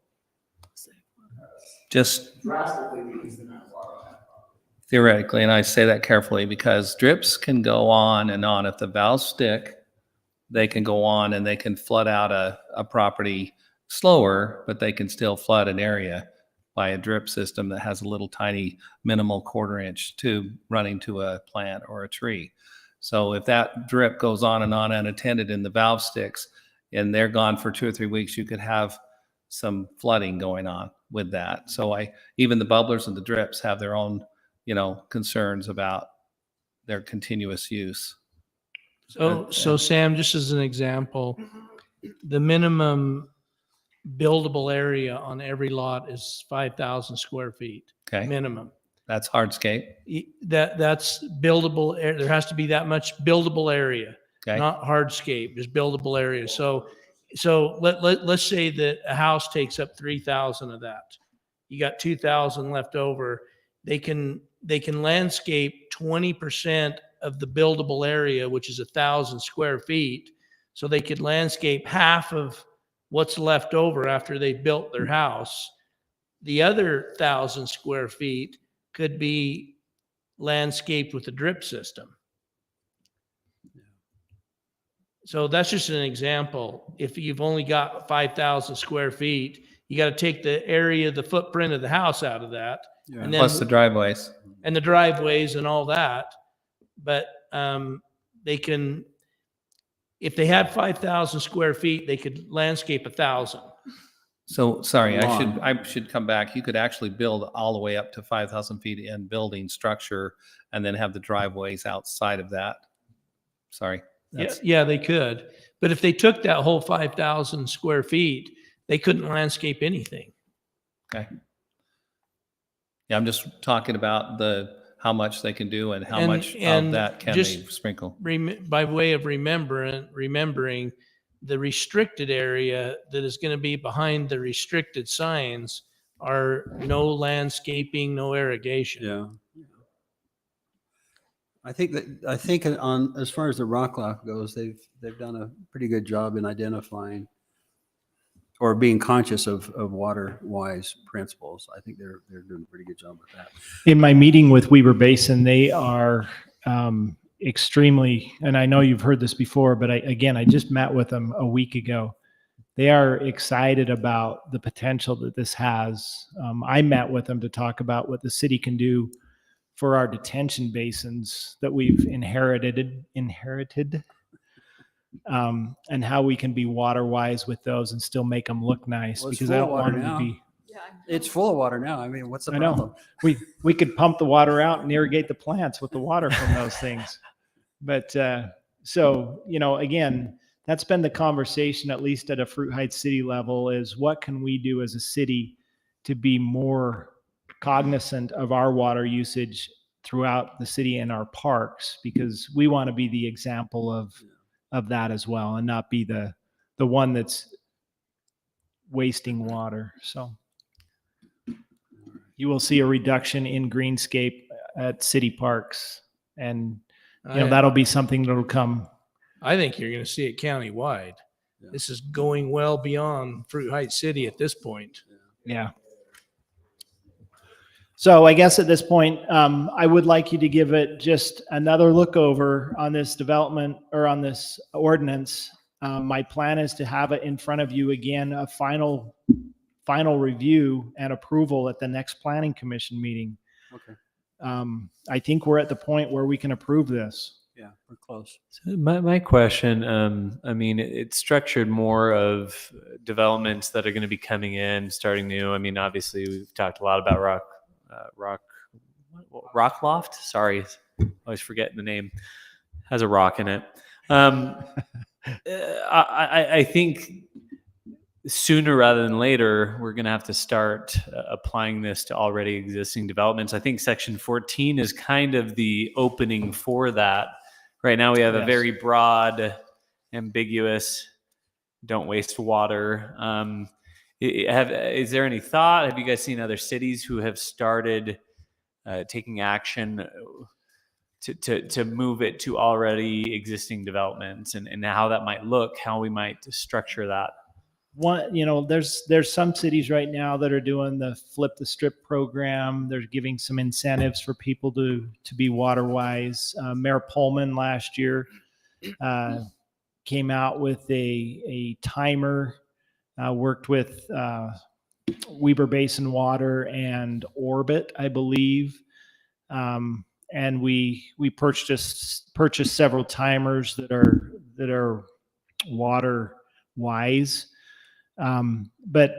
Just drastically reduce the amount of water on that property. theoretically, and I say that carefully because drips can go on and on. If the valves stick, they can go on and they can flood out a property slower, but they can still flood an area by a drip system that has a little tiny minimal 1/4 inch tube running to a plant or a tree. So if that drip goes on and on unattended and the valve sticks and they're gone for 2 or 3 weeks, you could have some flooding going on with that. So even the bubblers and the drips have their own, concerns about their continuous use. So Sam, just as an example, the minimum buildable area on every lot is 5,000 square feet. Okay. Minimum. That's hardscape. That's buildable. There has to be that much buildable area, Okay. not hardscape, just buildable area. So let's say that a house takes up 3,000 of that. You got 2,000 left over. They can landscape 20% of the buildable area, which is 1,000 square feet. So they could landscape half of what's left over after they built their house. The other 1,000 square feet could be landscaped with a drip system. So that's just an example. If you've only got 5,000 square feet, you got to take the area, the footprint of the house out of that. Yeah. And then, Plus the driveways. and the driveways and all that. But they can, if they had 5,000 square feet, they could landscape 1,000. So, sorry, Long. I should come back. You could actually build all the way up to 5,000 feet in building structure and then have the driveways outside of that. Sorry. Yeah, they could. But if they took that whole 5,000 square feet, they couldn't landscape anything. Okay. Yeah, I'm just talking about how much they can do and how And- much and of that can they just sprinkle. By way of remembering the restricted area that is going to be behind the restricted signs are no landscaping, no irrigation. Yeah. I think on, as far as the rock lot goes, they've done a pretty good job in identifying or being conscious of water wise principles. I think they're doing a pretty good job with that. In my meeting with Weber Basin, they are extremely, and I know you've heard this before, but I just met with them a week ago. They are excited about the potential that this has. I met with them to talk about what the city can do for our detention basins that we've inherited, and how we can be water wise with those and still make them look nice, Well, it's because I full of don't want water them to now. be. It's full of water now. I mean, what's the I know. problem? We could pump the water out and irrigate the plants with the water from those things. But so, again, that's been the conversation, at least at a Fruit Heights city level, is what can we do as a city to be more cognizant of our water usage throughout the city and our parks, because we want to be the example of that as well, and not be the one that's wasting water. So you will see a reduction in greenscape at city parks, and that'll be something that'll come. I think you're going to see it countywide. Yeah. This is going well beyond Fruit Heights City at this point. Yeah. So I guess at this point, I would like you to give it just another look over on this development or on this ordinance. My plan is to have it in front of you again, a final review and approval at the next planning commission meeting. Okay. I think we're at the point where we can approve this. Yeah, we're close. So my question, I mean, it's structured more of developments that are going to be coming in, starting new. I mean, obviously we've talked a lot about Rock Loft. Sorry, always forgetting the name. Has a rock in it. I think sooner rather than later, we're going to have to start applying this to already existing developments. I think Section 14 is kind of the opening for that. Right now, we have a Yes. very broad, ambiguous, don't waste water. Is there any thought? Have you guys seen other cities who have started taking action to move it to already existing developments, and how that might look, how we might structure that? One, there's some cities right now that are doing the flip the strip program. They're giving some incentives for people to be water wise. Mayor Pullman last year came out with a timer, worked with Weber Basin Water and Orbit, I believe. And we purchased several timers that are water wise. But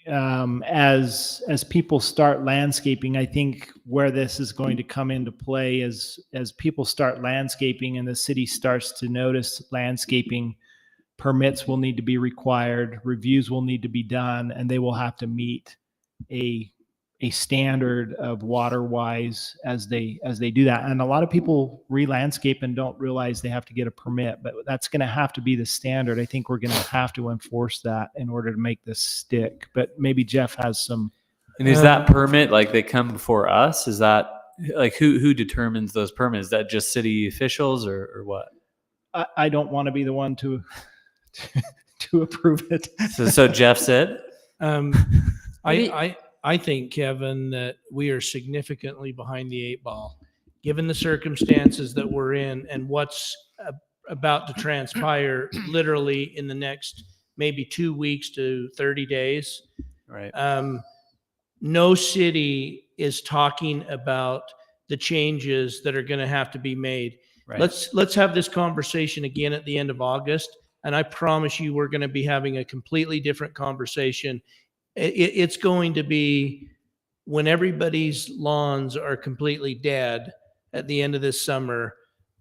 as people start landscaping, I think where this is going to come into play is as people start landscaping and the city starts to notice landscaping, permits will need to be required, reviews will need to be done, and they will have to meet a standard of water wise as they do that. And a lot of people re-landscape and don't realize they have to get a permit, but that's going to have to be the standard. I think we're going to have to enforce that in order to make this stick. But maybe Jeff has some. And is that permit, like, they come before us? Is that like who determines those permits? Is that just city officials or what? I don't want to be the one to approve it. So Jeff said, I think, Kevin, that we are significantly behind the eight ball, given the circumstances that we're in and what's about to transpire literally in the next maybe 2 weeks to 30 days. right. No city is talking about the changes that are going to have to be made. Right. Let's have this conversation again at the end of August. And I promise you, we're going to be having a completely different conversation. It's going to be when everybody's lawns are completely dead at the end of this summer,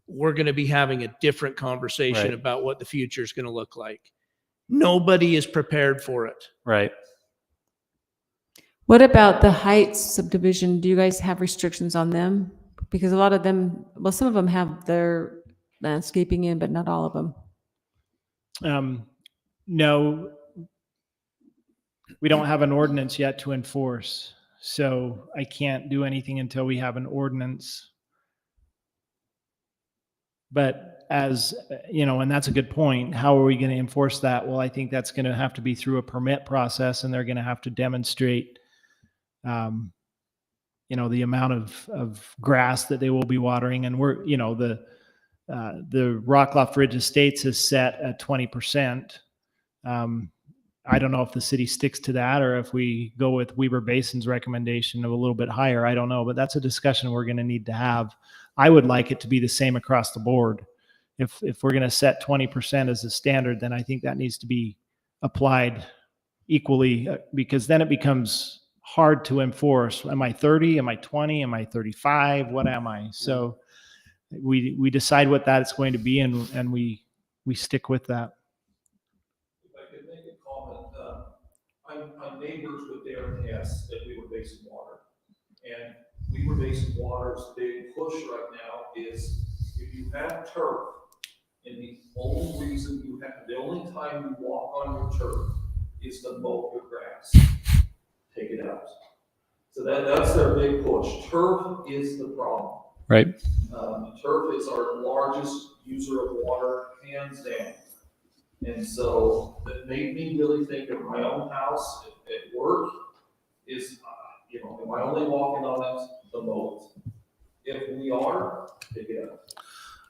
we're going to be having a different conversation Right. about what the future is going to look like. Nobody is prepared for it. Right. What about the Heights subdivision? Do you guys have restrictions on them? Because a lot of them, well, some of them have their landscaping in, but not all of them. No, we don't have an ordinance yet to enforce. So I can't do anything until we have an ordinance. But as, you know, and that's a good point. How are we going to enforce that? Well, I think that's going to have to be through a permit process, and they're going to have to demonstrate, you know, the amount of grass that they will be watering. And we're, you know, the Rockloft Ridge Estates is set at 20%. I don't know if the city sticks to that or if we go with Weber Basin's recommendation of a little bit higher. I don't know, but that's a discussion we're going to need to have. I would like it to be the same across the board. If we're going to set 20% as a standard, then I think that needs to be applied equally, because then it becomes hard to enforce. Am I 30? Am I 20? Am I 35? What am I? So we decide what that's going to be, and we stick with that. If I could make a comment, I'm neighbors with Darren Hess at Weber Basin Water. And Weber Basin Water's big push right now is if you have turf, and the only time you walk on your turf is to mow your grass, take it out. So that's their big push. Turf is the problem. Right. Turf is our largest user of water, hands down. And so that made me really think of my own house at work is, am I only walking on it the most? If we are, pick it up.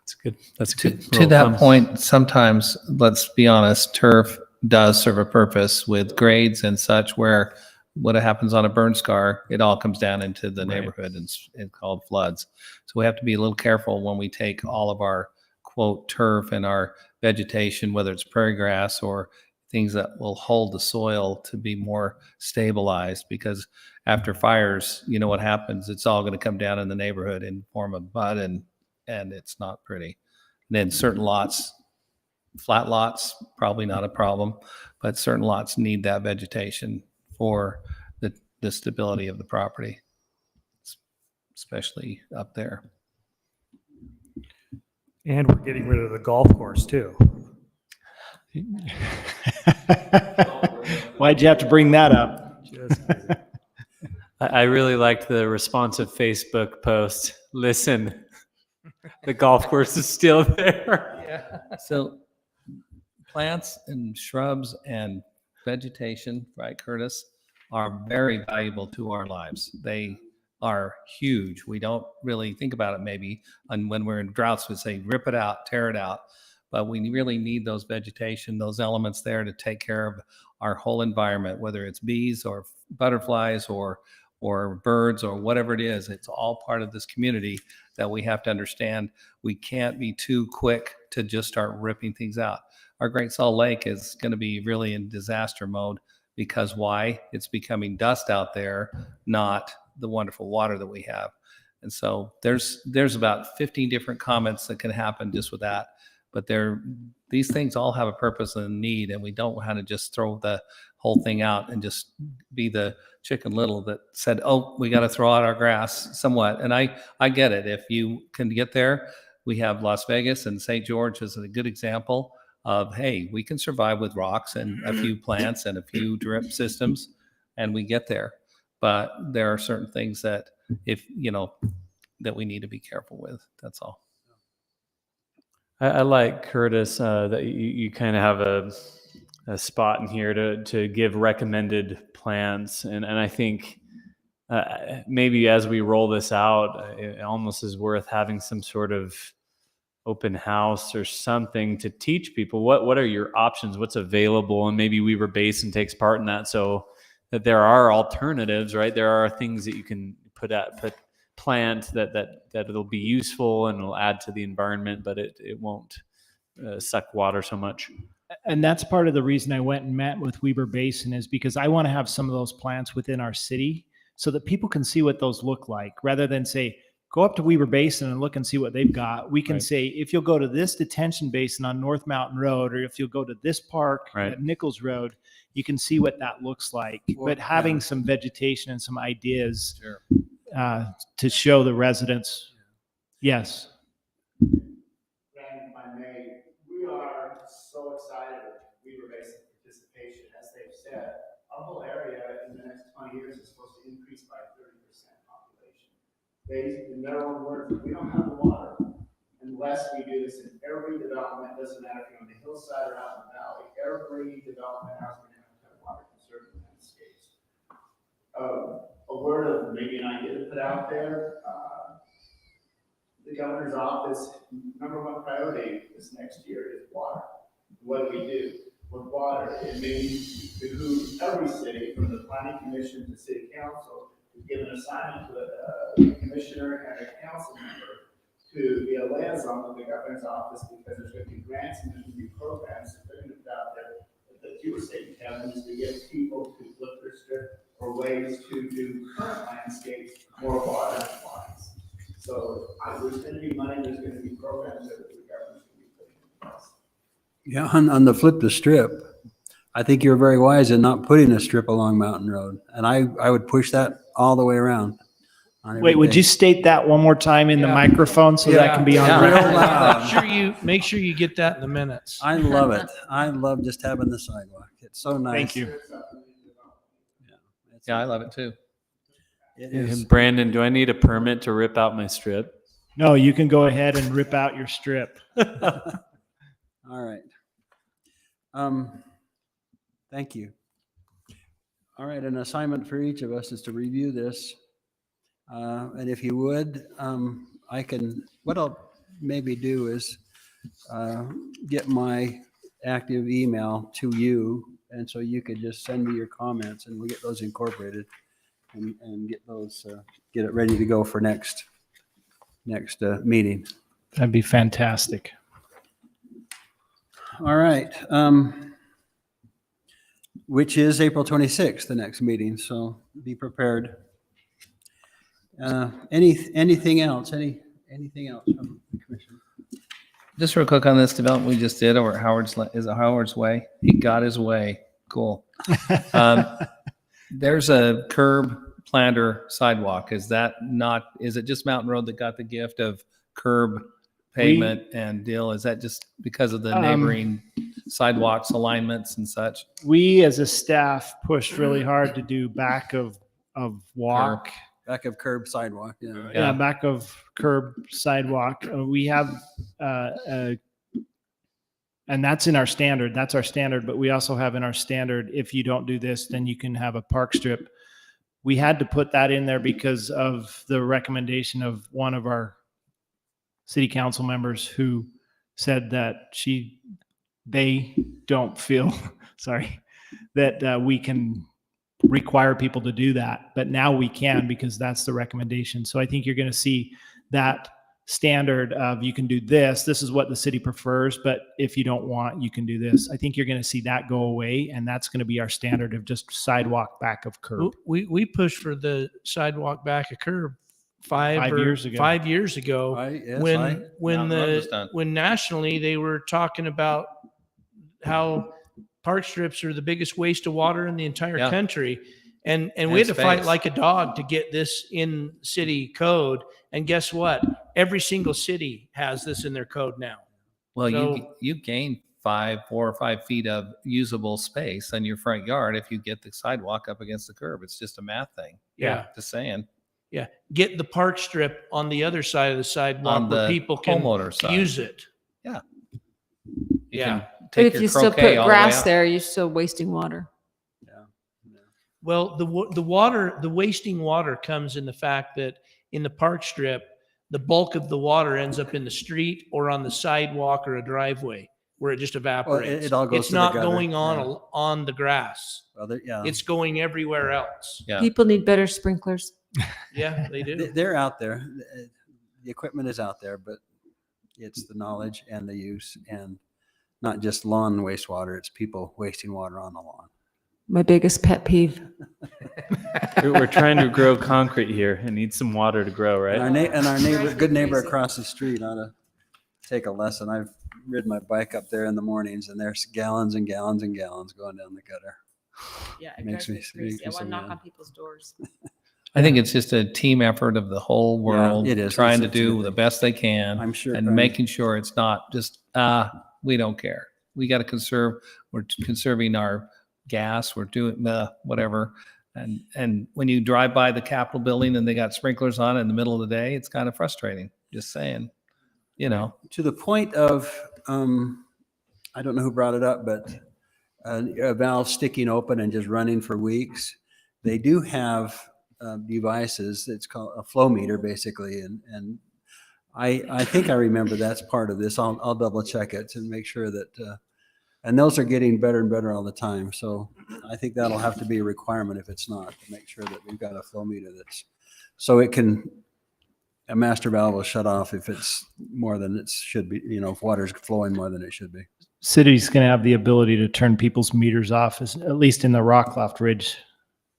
That's good. That's To, good. to that point, sometimes, let's be honest, turf does serve a purpose with grades and such, where what happens on a burn scar, it all comes down into the neighborhood and it's called floods. So we have to be a little careful when we take all of our quote turf and our vegetation, whether it's prairie grass or things that will hold the soil to be more stabilized, because after fires, you know what happens? It's all going to come down in the neighborhood in form of mud, and it's not pretty. And then certain lots, flat lots, probably not a problem, but certain lots need that vegetation for the stability of the property, especially up there. And we're getting rid of the golf course too. Why'd you have to bring that up? I really liked the responsive Facebook post. Listen, the golf course is still there. Yeah. So plants and shrubs and vegetation, right, Curtis, are very valuable to our lives. They are huge. We don't really think about it maybe. And when we're in droughts, we say, rip it out, tear it out. But we really need those vegetation, those elements there to take care of our whole environment, whether it's bees or butterflies or birds or whatever it is. It's all part of this community that we have to understand. We can't be too quick to just start ripping things out. Our Great Salt Lake is going to be really in disaster mode, because why? It's becoming dust out there, not the wonderful water that we have. And so there's about 15 different comments that can happen just with that. But these things all have a purpose and a need, and we don't want to just throw the whole thing out and just be the Chicken Little that said, oh, we got to throw out our grass somewhat. And I get it. If you can get there, we have Las Vegas and St. George is a good example of, hey, we can survive with rocks and a few plants and a few drip systems, and we get there. But there are certain things that that we need to be careful with. That's all. I like, Curtis, that you kind of have a spot in here to give recommended plans. And I think maybe as we roll this out, it almost is worth having some sort of open house or something to teach people what are your options, what's available, and maybe Weber Basin takes part in that, so that there are alternatives, right? There are things that you can put plant that it'll be useful and it'll add to the environment, but it won't suck water so much. And that's part of the reason I went and met with Weber Basin, is because I want to have some of those plants within our city so that people can see what those look like, rather than say, go up to Weber Basin and look and see what they've got. We can Right. say, if you'll go to this detention basin on North Mountain Road, or if you'll go to this park Right. at Nichols Road, you can see what that looks like. Well, But having yeah. some vegetation and some ideas Sure. to show the residents. Yes. Brandon, if I may, we are so excited with Weaver Basin participation. As they've said, our whole area in the next 20 years is supposed to increase by 30% population. They, in their own words, we don't have the water unless we do this in every development. Doesn't matter if you're on the hillside or out in the valley. Every development house is going to have water conserving landscapes. A word of maybe an idea to put out there. The governor's office, #1 priority this next year is water. What do we do with water? It means behoove every city, from the planning commission to city council, to give an assignment to a commissioner and a council member to be a liaison with the governor's office, because there's going to be grants and there's going to be programs that they're going to put out there that you were saying, Kevin, is to get people to flip their strip, or ways to do current landscapes more water compliance. So there's going to be money, there's going to be programs that the government's going to be putting in place. Yeah, on the flip the strip, I think you're very wise in not putting a strip along Mountain Road. And I would push that all the way around. on Wait, would everything. you state that one more time in the Yeah. microphone so that can be on Yeah. record? Real loud. Make sure you get that in the minutes. I love it. I love just having the sidewalk. It's so nice. Thank you. Yeah, I love it too. It is. And Brandon, do I need a permit to rip out my strip? No, you can go ahead and rip out your strip. All right. Thank you. All right, an assignment for each of us is to review this. And if you would, what I'll maybe do is get my active email to you, and so you could just send me your comments and we'll get those incorporated and get those, get it ready to go for next meeting. That'd be fantastic. All right. Which is April 26th, the next meeting, so be prepared. Anything else? Anything else from the commission? Just real quick on this development we just did over at Howard's Way. He got his way. Cool. There's a curb planter sidewalk. Is it just Mountain Road that got the gift of curb pavement and deal? Is that just because of the neighboring sidewalks alignments and such? We as a staff pushed really hard to do back of walk. Back of curb sidewalk, yeah. Yeah, back of curb sidewalk. We have, and that's in our standard. That's our standard. But we also have in our standard, if you don't do this, then you can have a park strip. We had to put that in there because of the recommendation of one of our city council members who said that they don't feel, sorry, that we can require people to do that, but now we can because that's the recommendation. So I think you're going to see that standard of you can do this. This is what the city prefers, but if you don't want, you can do this. I think you're going to see that go away, and that's going to be our standard of just sidewalk back of curb. We pushed for the sidewalk back a curb 5 years ago. 5 years ago. Done. When nationally they were talking about how park strips are the biggest waste of water in the entire Yeah. country. And we had to fight space. like a dog to get this in city code. And guess what? Every single city has this in their code now. Well, So- you gain 4 or 5 feet of usable space in your front yard if you get the sidewalk up against the curb. It's just a math thing. Yeah. Just saying. Yeah. Get the park strip on the other side of the sidewalk On where the people can homeowner side. use it. You Yeah. can But take if your you still croquet put all the way grass out. there, you're still wasting water. Well, the wasting water comes in the fact that in the park strip, the bulk of the water ends up in the street or on the sidewalk or a driveway where it just evaporates. it all goes It's to the not gutter, going on yeah. on the grass. Well, yeah. It's going everywhere else. Yeah. People need better sprinklers. Yeah, they do. They're out there. The equipment is out there, but it's the knowledge and the use, and not just lawn wastewater. It's people wasting water on the lawn. My biggest pet peeve. We're trying to grow concrete here. It needs some water to grow, And right? our neighbor, good neighbor across the street ought to take a lesson. I've ridden my bike up there in the mornings, and there's gallons and gallons and gallons going down the gutter. Yeah, Makes me crazy. I wanna knock on people's doors. I think it's just a team effort of the whole world. it is. Trying to It's a good do thing. the best they can. I'm sure. And making sure it's not just, we don't care. We got to conserve, we're conserving our gas, we're doing whatever. And when you drive by the Capitol building and they got sprinklers on in the middle of the day, it's kind of frustrating, just saying, you know. To the point of, I don't know who brought it up, but a valve sticking open and just running for weeks. They do have devices. It's called a flow meter, basically, and I think I remember that's part of this. I'll double check it to make sure that. And those are getting better and better all the time. So I think that'll have to be a requirement if it's not, to make sure that we've got a flow meter that's, so it can, a master valve will shut off if it's more than it should be, if water's flowing more than it should be. City's going to have the ability to turn people's meters off, at least in the Rockcliff Ridge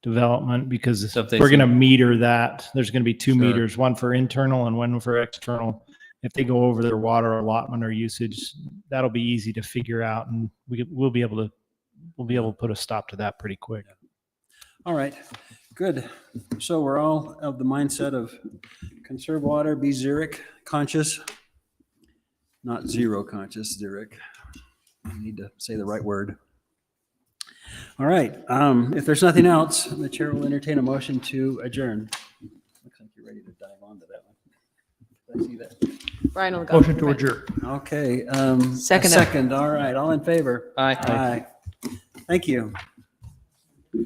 development, because So if they we're see- going to meter that. There's going to be two Sure. meters, one for internal and one for external. If they go over their water allotment or usage, that'll be easy to figure out, and we'll be able to put a stop to that pretty quick. All right, good. So we're all of the mindset of conserve water, be xeric conscious, not zero conscious, xeric. I need to say the right word. All right, if there's nothing else, the chair will entertain a motion to adjourn. Looks like you're ready to dive onto that one. I see that. Brian will go. Motion to adjourn. Okay. Second. Second, all right, all in favor? Aye. Aye. Thank you.